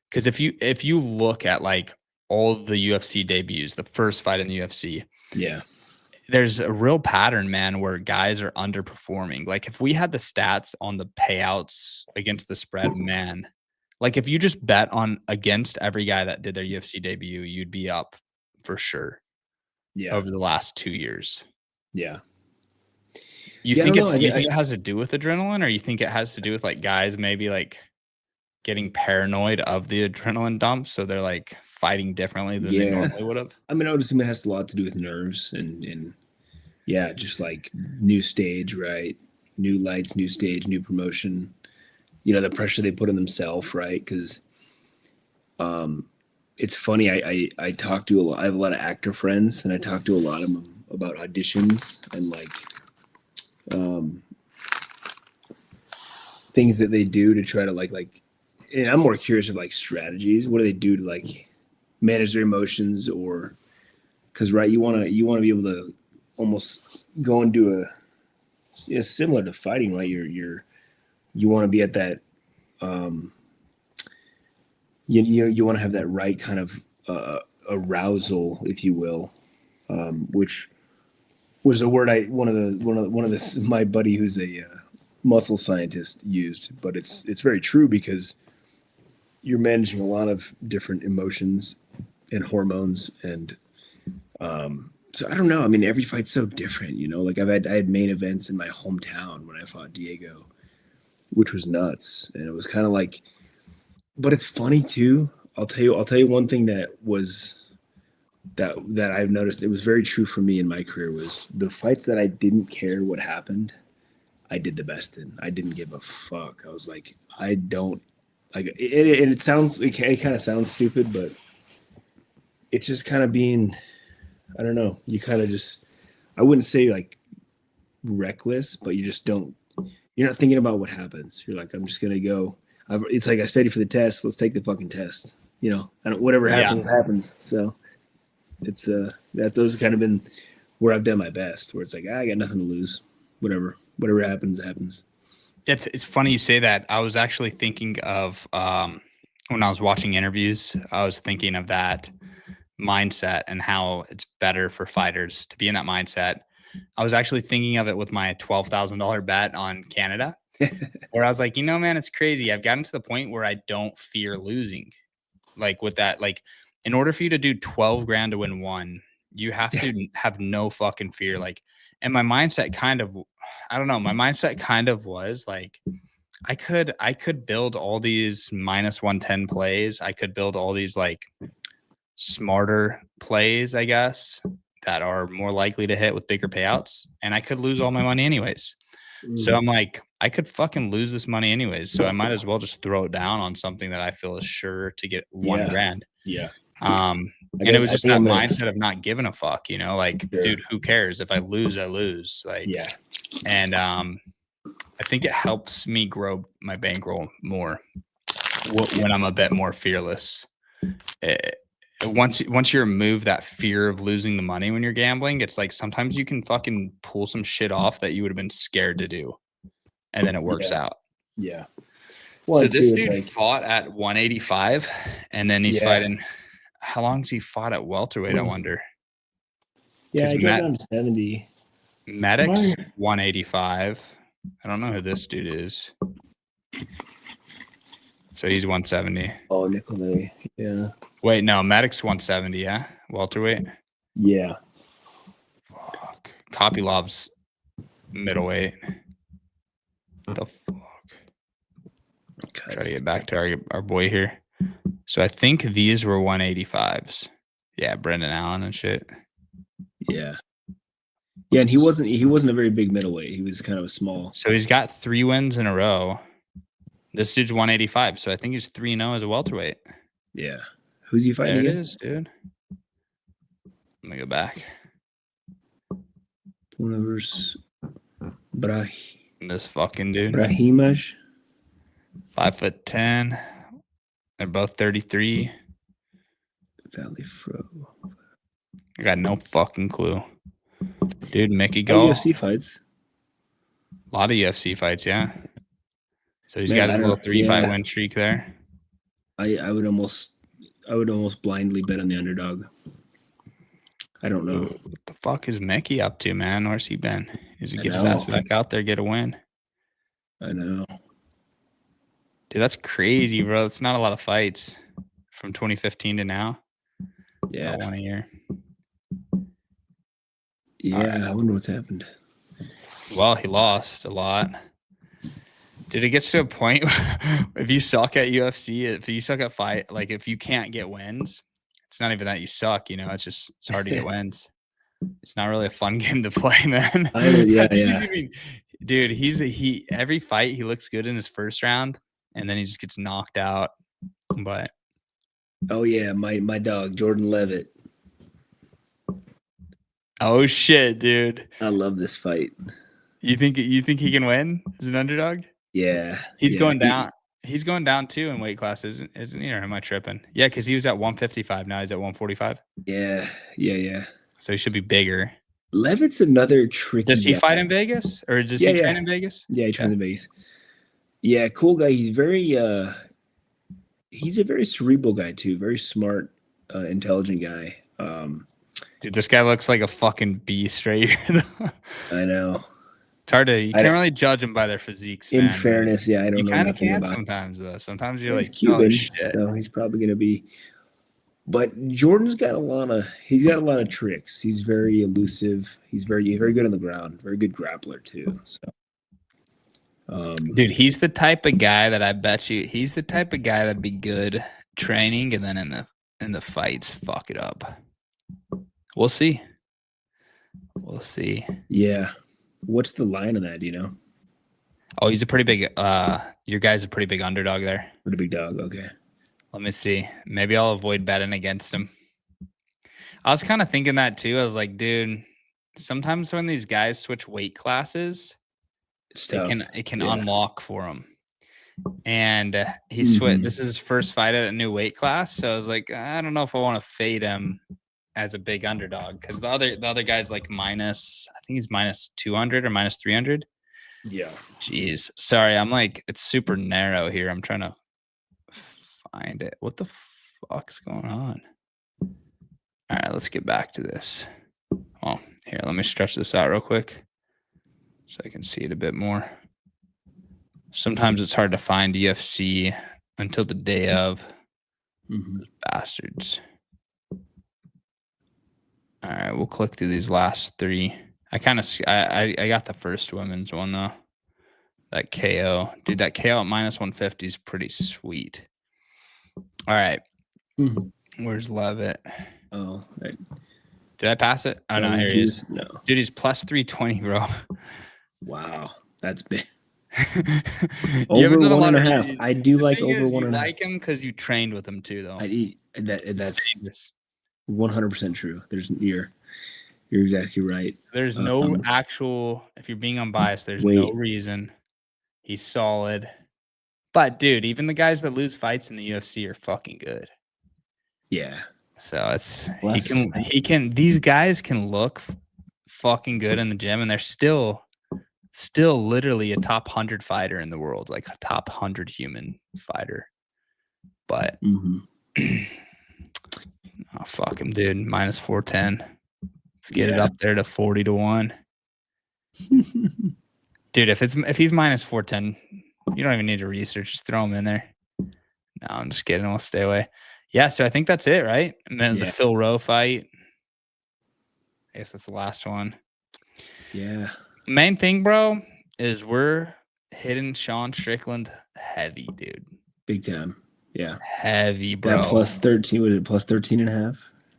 Because if you look at like all the UFC debuts, the first fight in the UFC, Yeah, there's a real pattern, man, where guys are underperforming. Like if we had the stats on the payouts against the spread, man, like if you just bet on against every guy that did their UFC debut, you'd be up for sure. Yeah, Over the last 2 years. Yeah. You Yeah, I think don't know. you think it has to do with adrenaline, or you think it has to do with like guys maybe like getting paranoid of the adrenaline dump, so they're like fighting differently than they normally would have? I mean, I would assume it has a lot to do with nerves and yeah, just like new stage, right? New lights, new stage, new promotion. The pressure they put on themselves, right? Because it's funny. I talk to a lot. I have a lot of actor friends, and I talk to a lot of them about auditions and like things that they do to try to like. And I'm more curious of like strategies. What do they do to like manage their emotions, or because right, you want to be able to almost go and do similar to fighting, right? You want to be at that. You want to have that right kind of arousal, if you will, which was a word one of this my buddy who's a muscle scientist used, but it's very true because you're managing a lot of different emotions and hormones, and so I don't know. I mean, every fight's so different, Like I had main events in my hometown when I fought Diego, which was nuts, and it was kind of like. But it's funny too. I'll tell you one thing that was that I've noticed. It was very true for me in my career was the fights that I didn't care what happened. I did the best in. I didn't give a fuck. I was like, I don't like it. And it kind of sounds stupid, but it's just kind of being. I don't know. You kind of just. I wouldn't say like reckless, but you just don't. You're not thinking about what happens. You're like, I'm just gonna go. It's like I studied for the test. Let's take the fucking test. Whatever happens, happens. So it's those have kind of been where I've done my best. Where it's like I got nothing to lose. Whatever happens, happens. It's funny you say that. I was actually thinking of when I was watching interviews, I was thinking of that mindset and how it's better for fighters to be in that mindset. I was actually thinking of it with my $12,000 bet on Canada, where I was like, man, it's crazy. I've gotten to the point where I don't fear losing. Like with that, like in order for you to do 12 grand to win one, you have to have no fucking fear. Like, and my mindset kind of, I don't know, my mindset kind of was like, I could build all these minus 110 plays. I could build all these like smarter plays, I guess, that are more likely to hit with bigger payouts, and I could lose all my money anyways. So I'm like, I could fucking lose this money anyways, so I might as well just throw it down on something that I feel is sure to get $1,000. Yeah. And it was just that mindset of not giving a fuck, you know, like, dude, who cares? If I lose, I lose. Like, and I think it helps me grow my bankroll more when I'm a bit more fearless. Once you remove that fear of losing the money when you're gambling, it's like sometimes you can fucking pull some shit off that you would have been scared to do, and then it works out. Yeah. Well, so this dude fought at 185, and then he's fighting. How long has he fought at welterweight? I wonder. Yeah, I got down to 70. Medic's 185. I don't know who this dude is. So he's 170. Oh, Nicolay. Yeah. Wait, no, Medic's 170. Yeah, welterweight. Yeah. Fuck. Kopylov's middleweight. What the fuck? Try to get back to our boy here. So I think these were 185s. Yeah, Brendan Allen and shit. Yeah. Yeah, and he wasn't a very big middleweight. He was kind of a small. So he's got 3 wins in a row. This dude's 185, so I think he's 3-0 as a welterweight. Yeah. Who's he fighting again? There it is, dude. Let me go back. Puna versus This fucking dude. Brahimaj. 5'10". They're both 33. Valley Fro. I got no fucking clue. Dude, Mickey Gall. UFC fights. A lot of UFC fights, yeah. So he's got his little 3-5 win streak there. I would almost blindly bet on the underdog. I don't know. What the fuck is Mickey up to, man? Where's he been? Does he get his ass back out there, get a win? I know. Dude, that's crazy, bro. It's not a lot of fights from 2015 to now. Yeah. About 1 a year. Yeah, right. I wonder what's happened. Well, he lost a lot. Dude, it gets to a point if you suck at UFC, if you suck at fight, like if you can't get wins, it's not even that you suck, you know, it's hard to get wins. It's not really a fun game to play, man. Dude, every fight he looks good in his first round and then he just gets knocked out. But oh yeah, my dog, Jordan Levitt. Oh shit, dude. I love this fight. You think he can win as an underdog? Yeah. He's going down. He's going down too in weight class, isn't he? Or am I tripping? Yeah, because he was at 155. Now he's at 145. Yeah. So he should be bigger. Levitt's another tricky. Does he fight in Vegas? Or does he train in Vegas? Yeah, he trains in Vegas. Yeah, cool guy. He's he's a very cerebral guy too. Very smart, intelligent guy. Dude, this guy looks like a fucking beast right here. I know. It's hard to. You can't really judge them by their physiques. In fairness, yeah, I don't know. You kind of can sometimes, though. Sometimes you're like, Cuban, so he's probably going to be. But Jordan's got a lot of tricks. He's very elusive. He's very good on the ground. Very good grappler too. So, dude, he's the type of guy that I bet you he's the type of guy that'd be good training, and then in the fights, fuck it up. We'll see. Yeah. What's the line of that, do you know? Oh, he's a pretty big your guy's a pretty big underdog there. Pretty big dog, okay. Let me see. Maybe I'll avoid betting against him. I was kind of thinking that too. I was like, dude, sometimes when these guys switch weight classes, it can unlock for him. And he switched. This is his first fight at a new weight class, so I was like, I don't know if I want to fade him as a big underdog, because the other guy's like minus, I think he's minus 200 or minus 300. Yeah. Jeez. Sorry, I'm like, it's super narrow here. I'm trying to find it. What the fuck's going on? All right, let's get back to this. Well, here, let me stretch this out real quick so I can see it a bit more. Sometimes it's hard to find UFC until the day of. Bastards. All right, we'll click through these last 3. I got the first women's one though. That KO. Dude, that KO at minus 150 is pretty sweet. All right. Where's Levitt? Oh, did I pass it? Oh, no, here he is. No. Dude, he's plus 320, bro. Wow. That's big. Over 1.5. I do like over 1.5. You like him because you trained with him too, though. That's 100% true. You're exactly right. There's no actual, if you're being unbiased, there's no reason. He's solid. But dude, even the guys that lose fights in the UFC are fucking good. Yeah. So it's these guys can look fucking good in the gym, and they're still literally a top 100 fighter in the world, like a top 100 human fighter. But oh, fuck him, dude. Minus 410. Let's get it up there to 40 to 1. Dude, if he's minus 410, you don't even need to research. Just throw him in there. No, I'm just kidding. We'll stay away. Yeah, so I think that's it, right? And then the Phil Rowe fight. I guess that's the last one. Yeah. Main thing, bro, is we're hitting Sean Strickland heavy, dude. Big time. Yeah. Heavy, bro. That plus 13, was it plus 13.5?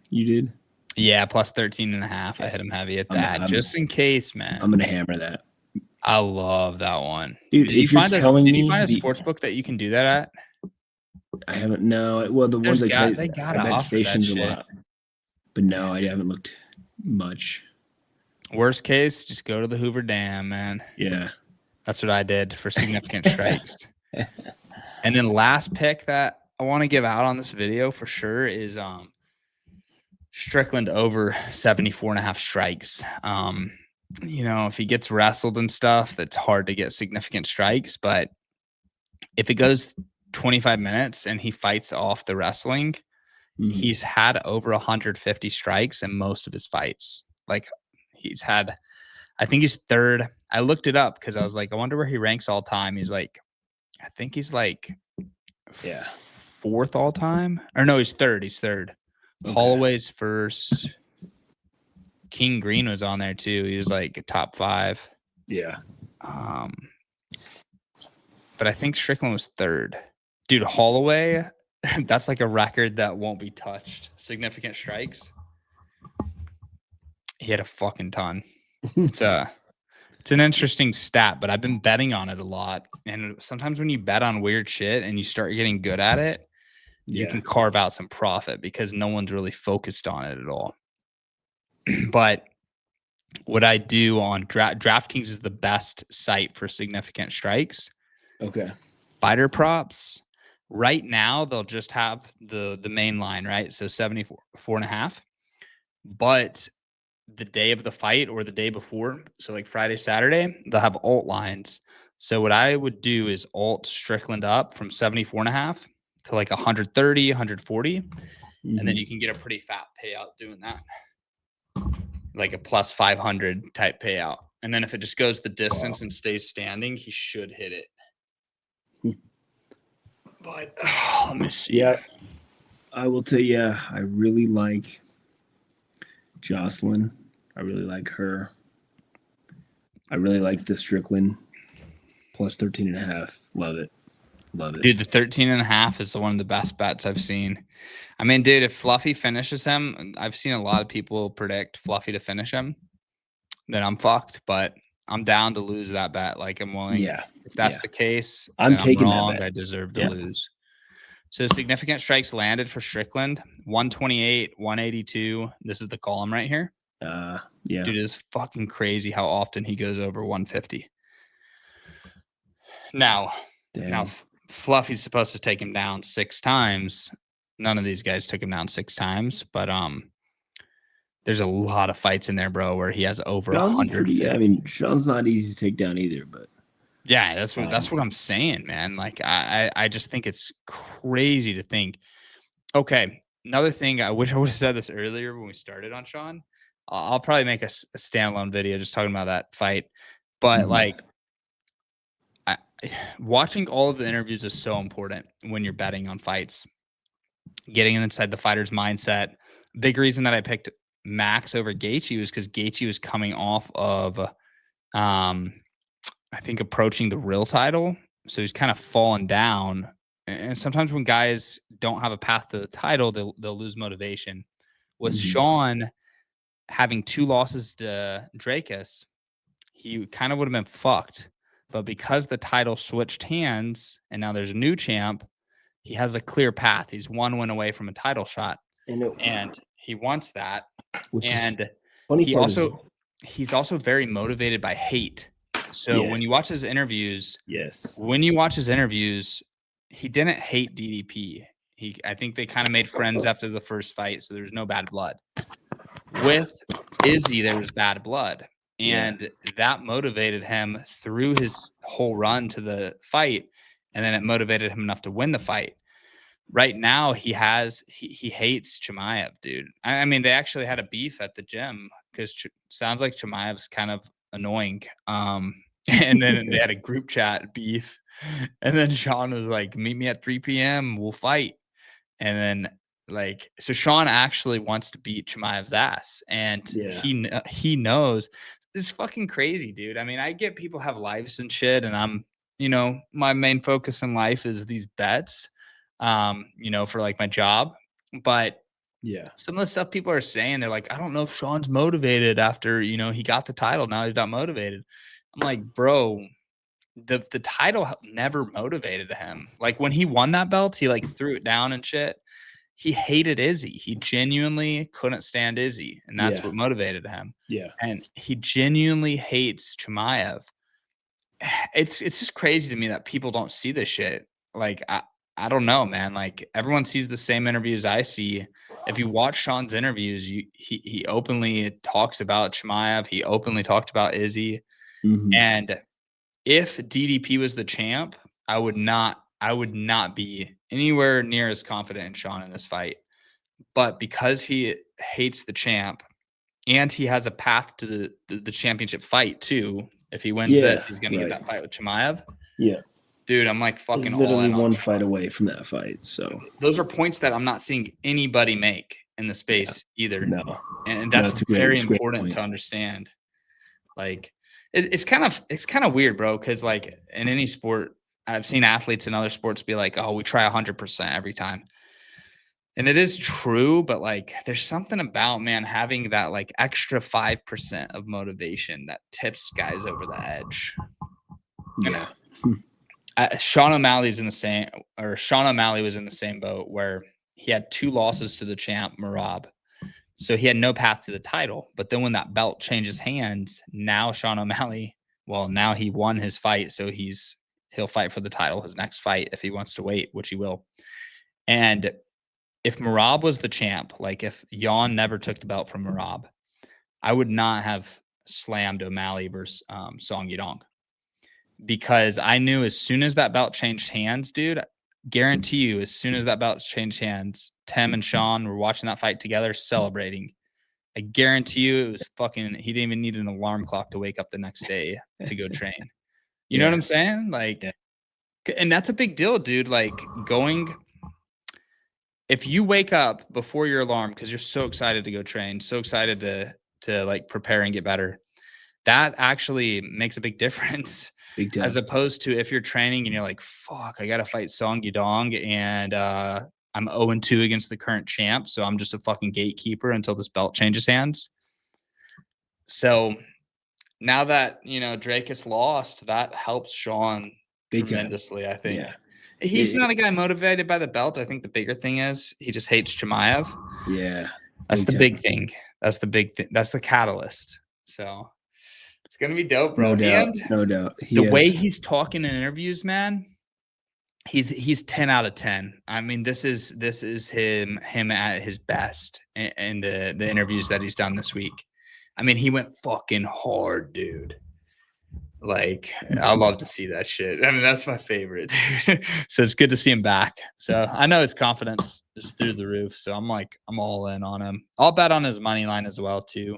You did? Yeah, plus 13.5. I hit him heavy at that. Just in case, man. I'm gonna hammer that. I love that one. Dude, did you find a sports book that you can do that at? I haven't. No. Well, the ones I bet stations a lot. But no, I haven't looked much. Worst case, just go to the Hoover Dam, man. Yeah. That's what I did for significant strikes. And then last pick that I want to give out on this video for sure is Strickland over 74.5 strikes. You know, if he gets wrestled and stuff, that's hard to get significant strikes. But if it goes 25 minutes and he fights off the wrestling, he's had over 150 strikes in most of his fights. Like he's had, I think he's third. I looked it up because I was like, I wonder where he ranks all time. He's like, I think he's like fourth all time. Or no, he's third. He's third. Okay. Holloway's first. King Green was on there too. He was like top 5. Yeah. But I think Strickland was third. Dude, Holloway, that's like a record that won't be touched. Significant strikes. He had a fucking ton. It's an interesting stat, but I've been betting on it a lot. And sometimes when you bet on weird shit and you start getting good at it, you can carve out some profit because no one's really focused on it at all. But what I do on DraftKings is the best site for significant strikes. Okay. Fighter props. Right now, they'll just have the main line, right? So 74.5. But the day of the fight or the day before, so like Friday, Saturday, they'll have alt lines. So what I would do is alt Strickland up from 74.5 to like 130, 140. And then you can get a pretty fat payout doing that. Like a plus 500 type payout. And then if it just goes the distance and stays standing, he should hit it. But let me see. Yeah, I will tell you, I really like Jocelyn. I really like her. I really like the Strickland plus 13.5. Love it. Love it. Dude, the 13.5 is one of the best bets I've seen. I mean, dude, if Fluffy finishes him, I've seen a lot of people predict Fluffy to finish him. Then I'm fucked, but I'm down to lose that bet. Like I'm willing. Yeah. If that's the case, I'm taking that bet. I deserve to lose. So significant strikes landed for Strickland, 128, 182. This is the column right here. Yeah. Dude, it's fucking crazy how often he goes over 150. Now, Fluffy's supposed to take him down 6 times. None of these guys took him down 6 times, but there's a lot of fights in there, bro, where he has over 150. I mean, Sean's not easy to take down either, but yeah, that's what I'm saying, man. Like I just think it's crazy to think. Okay, another thing, I wish I would have said this earlier when we started on Sean. I'll probably make a standalone video just talking about that fight, but like watching all of the interviews is so important when you're betting on fights. Getting inside the fighter's mindset. Big reason that I picked Max over Gaethje was because Gaethje was coming off of, I think approaching the real title, so he's kind of fallen down and sometimes when guys don't have a path to the title, they'll lose motivation. With Sean having 2 losses to Dracus, he kind of would have been fucked. But because the title switched hands and now there's a new champ, he has a clear path. He's 1 win away from a title shot, and he wants that. And he's also very motivated by hate. So when you watch his interviews, he didn't hate DDP. I think they kind of made friends after the first fight, so there's no bad blood. With Izzy, there was bad blood, and that motivated him through his whole run to the fight, and then it motivated him enough to win the fight. Right now, he hates Chimaev, dude. I mean, they actually had a beef at the gym because sounds like Chimaev's kind of annoying. And then they had a group chat beef, and then Sean was like, "Meet me at 3 p.m. We'll fight." And then so Sean actually wants to beat Chimaev's ass, and he knows. It's fucking crazy, dude. I mean, I get people have lives and shit, and I'm, my main focus in life is these bets, for like my job. But some of the stuff people are saying, they're like, I don't know if Sean's motivated after, he got the title. Now he's not motivated. I'm like, bro, the title never motivated him. Like when he won that belt, he like threw it down and shit. He hated Izzy. He genuinely couldn't stand Izzy, and that's what motivated him. Yeah. And he genuinely hates Chimaev. It's just crazy to me that people don't see this shit. Like I don't know, man. Like everyone sees the same interviews I see. If you watch Sean's interviews, he openly talks about Chimaev. He openly talked about Izzy. And if DDP was the champ, I would not be anywhere near as confident in Sean in this fight. But because he hates the champ and he has a path to the championship fight too, if he wins this, he's going to get that fight with Chimaev. Yeah. Dude, I'm like fucking he's literally all in one fight away from that fight. So those are points that I'm not seeing anybody make in the space either. No. And that's very important to understand. Like it's kind of weird, bro, because like in any sport, I've seen athletes in other sports be like, oh, we try 100% every time. And it is true, but like there's something about, man, having that like extra 5% of motivation that tips guys over the edge. Yeah. Sean O'Malley was in the same boat where he had 2 losses to the champ, Merab. So he had no path to the title. But then when that belt changes hands, now Sean O'Malley, now he won his fight. So he'll fight for the title, his next fight, if he wants to wait, which he will. And if Merab was the champ, like if Jan never took the belt from Merab, I would not have slammed O'Malley versus Song Yadong. Because I knew as soon as that belt changed hands, dude, guarantee you, as soon as that belt changed hands, Tim and Sean were watching that fight together, celebrating. I guarantee you it was fucking, he didn't even need an alarm clock to wake up the next day to go train. You know what I'm saying? Like, and that's a big deal, dude. Like if you wake up before your alarm because you're so excited to go train, so excited to like prepare and get better, that actually makes a big difference. As opposed to if you're training and you're like, fuck, I got to fight Song Yadong and I'm 0-2 against the current champ. So I'm just a fucking gatekeeper until this belt changes hands. So now that, Drake has lost, that helps Sean tremendously, I think. Yeah. He's not a guy motivated by the belt. I think the bigger thing is he just hates Chimaev. Yeah. That's the big thing. That's the big thing. That's the catalyst. So it's going to be dope, bro. No doubt. The way he's talking in interviews, man, he's 10 out of 10. I mean, this is him at his best in the interviews that he's done this week. I mean, he went fucking hard, dude. Like, I love to see that shit. I mean, that's my favorite. So it's good to see him back. So I know his confidence is through the roof. So I'm all in on him. I'll bet on his money line as well, too.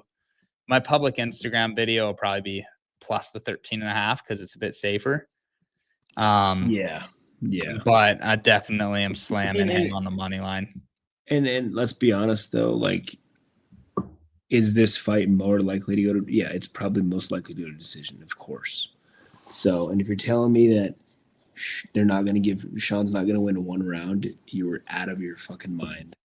My public Instagram video will probably be plus the 13.5 because it's a bit safer. Yeah. But I definitely am slamming him on the money line. And let's be honest though, like, is this fight more likely to go to? Yeah, it's probably most likely to go to decision, of course. So, and if you're telling me that they're not going to give Sean's not going to win one round, you were out of your fucking mind.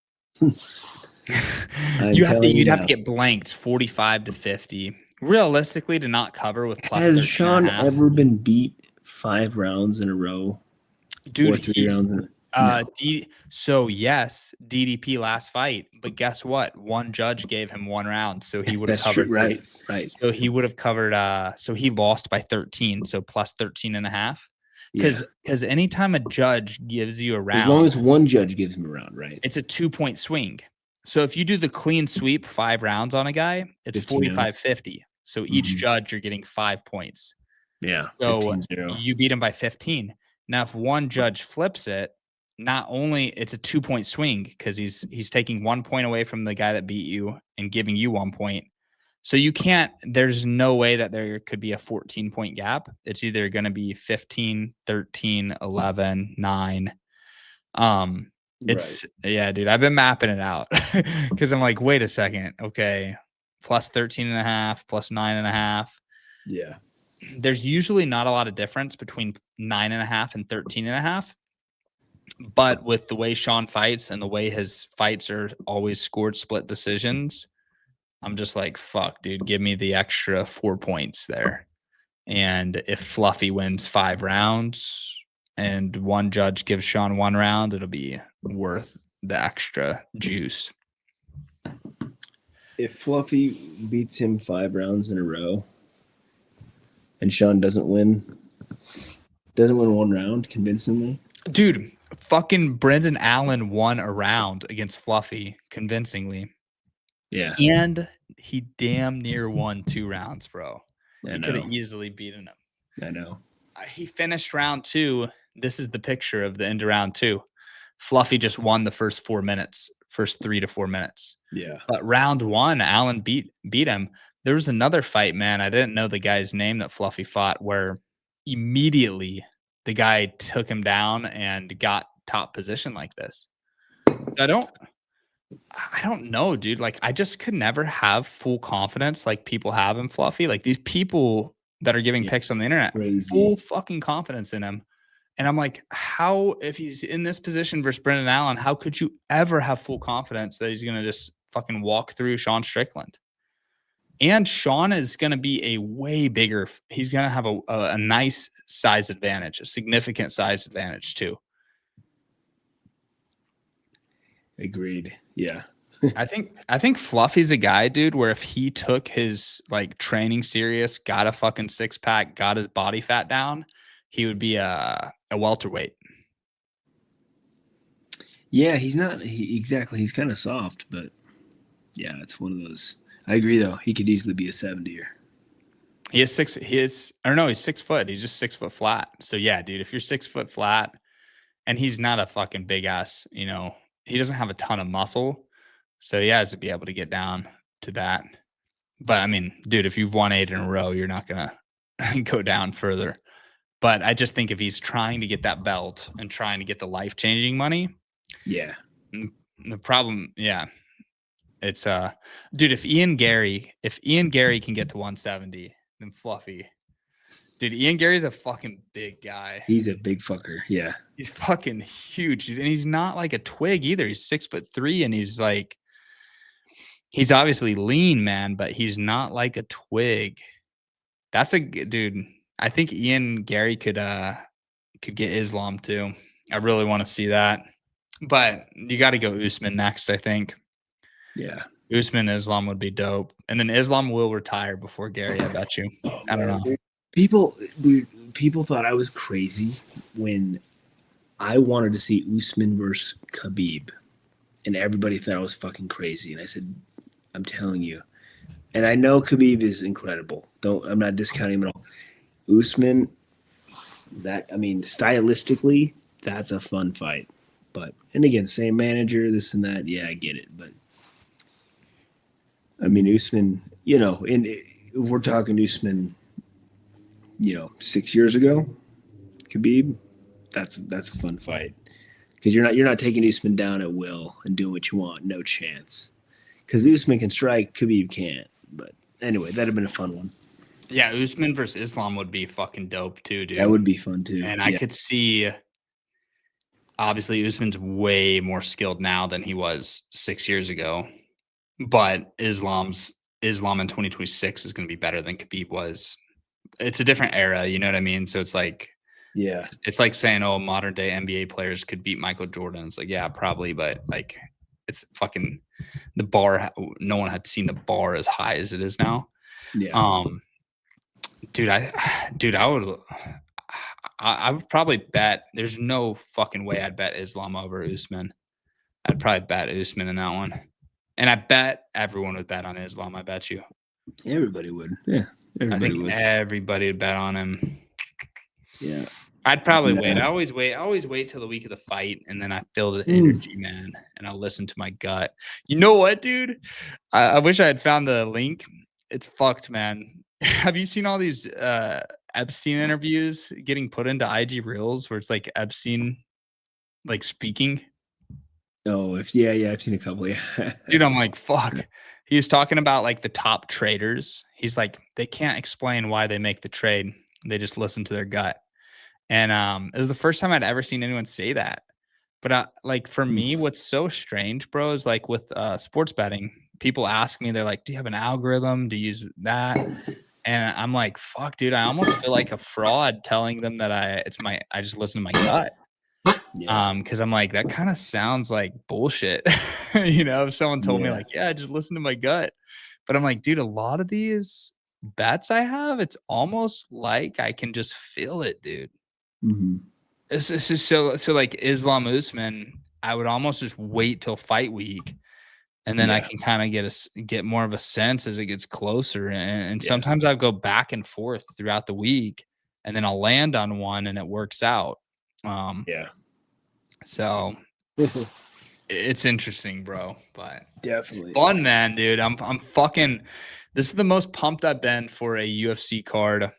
You'd have to get blanked 45-50. Realistically, to not cover with plus has Sean ever been beat 5 rounds in a row? Dude, or 3 rounds in so yes, DDP last fight, but guess what? One judge gave him 1 round, so he would have covered. Right. So he would have covered. So he lost by 13, so plus 13.5. Because anytime a judge gives you a round, as long as one judge gives him a round, right? It's a 2-point swing. So if you do the clean sweep 5 rounds on a guy, it's 45-50. So each judge you're getting 5 points. Yeah. So 15-0. You beat him by 15. Now, if one judge flips it, not only it's a 2-point swing because he's taking 1 point away from the guy that beat you and giving you 1 point. So you can't. There's no way that there could be a 14-point gap. It's either going to be 15, 13, 11, 9. It's yeah, dude. I've been mapping it out because I'm like, wait a second. Okay, plus 13.5, plus 9.5. Yeah. There's usually not a lot of difference between 9.5 and 13.5. But with the way Sean fights and the way his fights are always scored split decisions, I'm just like, fuck, dude, give me the extra 4 points there. And if Fluffy wins 5 rounds and one judge gives Sean 1 round, it'll be worth the extra juice. If Fluffy beats him 5 rounds in a row and Sean doesn't win 1 round convincingly, dude, fucking Brendan Allen won a round against Fluffy convincingly. Yeah. And he damn near won 2 rounds, bro. He could have easily beaten him. I know. He finished round 2. This is the picture of the end of round 2. Fluffy just won the first 3 to 4 minutes. Yeah. But round 1, Allen beat him. There was another fight, man. I didn't know the guy's name that Fluffy fought, where immediately the guy took him down and got top position like this. I don't know, dude. Like, I just could never have full confidence like people have in Fluffy. Like, these people that are giving picks on the internet, full fucking confidence in him. And I'm like, how, if he's in this position versus Brendan Allen, how could you ever have full confidence that he's going to just fucking walk through Sean Strickland? And Sean is going to be a way bigger. He's going to have a nice size advantage, a significant size advantage too. Agreed. Yeah. I think Fluffy's a guy, dude, where if he took his like training serious, got a fucking 6-pack, got his body fat down, he would be a welterweight. Yeah, he's not exactly. He's kind of soft, but yeah, it's one of those. I agree though. He could easily be a 70er. He's 6 foot. He's just 6 foot flat. So yeah, dude, if you're 6 foot flat and he's not a fucking big ass, he doesn't have a ton of muscle. So he has to be able to get down to that. But I mean, dude, if you've won 8 in a row, you're not going to go down further. But I just think if he's trying to get that belt and trying to get the life-changing money. Yeah. The problem, yeah. It's dude, if Ian Gary can get to 170, then Fluffy. Dude, Ian Gary's a fucking big guy. He's a big fucker. Yeah. He's fucking huge, dude. And he's not like a twig either. He's 6'3", and he's obviously lean, man, but he's not like a twig. That's a dude. I think Ian Gary could get Islam too. I really want to see that. But you got to go Usman next, I think. Yeah. Usman Islam would be dope. And then Islam will retire before Gary, I bet you. I don't know. People thought I was crazy when I wanted to see Usman versus Khabib. And everybody thought I was fucking crazy. And I said, I'm telling you. And I know Khabib is incredible. I'm not discounting him at all. Usman, stylistically, that's a fun fight. And again, same manager, this and that. Yeah, I get it. But I mean, Usman, if we're talking Usman, 6 years ago, Khabib, that's a fun fight. Because you're not taking Usman down at will and doing what you want. No chance. Because Usman can strike, Khabib can't. But anyway, that'd have been a fun one. Yeah, Usman versus Islam would be fucking dope too, dude. That would be fun too. And I could see, obviously, Usman's way more skilled now than he was 6 years ago. But Islam in 2026 is going to be better than Khabib was. It's a different era, you know what I mean? So it's like saying, oh, modern day NBA players could beat Michael Jordan. It's like, yeah, probably, but like, it's fucking the bar. No one had seen the bar as high as it is now. Yeah. Dude, I would probably bet. There's no fucking way I'd bet Islam over Usman. I'd probably bet Usman in that one. And I bet everyone would bet on Islam. I bet you. Everybody would. Yeah. Everybody would bet on him. Yeah. I'd probably wait. I always wait till the week of the fight, and then I feel the energy, man, and I'll listen to my gut. You know what, dude? I wish I had found the link. It's fucked, man. Have you seen all these Epstein interviews getting put into IG Reels where it's like Epstein like speaking? Oh, yeah, I've seen a couple. Yeah. Dude, I'm like, fuck. He's talking about like the top traders. He's like, they can't explain why they make the trade. They just listen to their gut. And it was the first time I'd ever seen anyone say that. But like for me, what's so strange, bro, is like with sports betting, people ask me, they're like, do you have an algorithm? Do you use that? And I'm like, fuck, dude, I almost feel like a fraud telling them that I just listen to my gut. Yeah. Because I'm like, that kind of sounds like bullshit. If someone told me like, yeah, I just listen to my gut. But I'm like, dude, a lot of these bets I have, it's almost like I can just feel it, dude. This is so like Islam Usman, I would almost just wait till fight week, and then I can kind of get more of a sense as it gets closer. And sometimes I go back and forth throughout the week, and then I'll land on one, and it works out. So it's interesting, bro. But definitely it's fun, man, dude. I'm fucking. This is the most pumped I've been for a UFC card.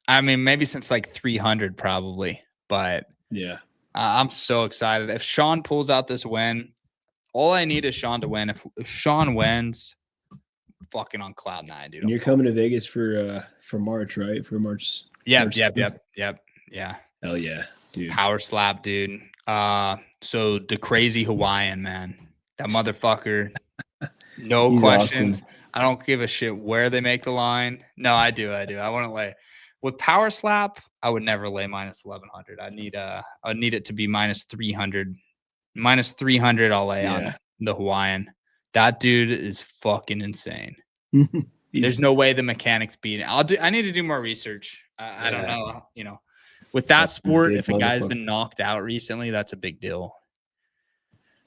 I mean, maybe since like 300, probably. But I'm so excited. If Sean pulls out this win, all I need is Sean to win. If Sean wins, fucking on cloud 9, dude. And you're coming to Vegas for March, right? For March. Yep. Yeah. Hell yeah, dude. Power slap, dude. So the crazy Hawaiian, man. That motherfucker. No questions. Awesome. I don't give a shit where they make the line. No, I do. I want to lay. With power slap, I would never lay minus 1100. I would need it to be minus 300. Minus 300, I'll lay on the Hawaiian. That dude is fucking insane. There's no way the mechanics beat it. I need to do more research. I don't know. With that sport, if a guy's been knocked out recently, that's a big deal.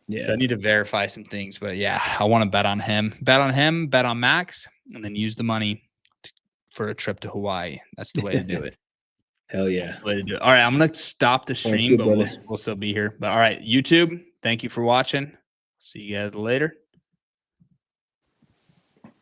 Yeah. So I need to verify some things, but yeah, I want to bet on him, bet on Max, and then use the money for a trip to Hawaii. That's the way to do it. Hell yeah. That's the way to do it. All right, I'm going to stop the stream, but we'll still be here. But all right, YouTube, thank you for watching. See you guys later.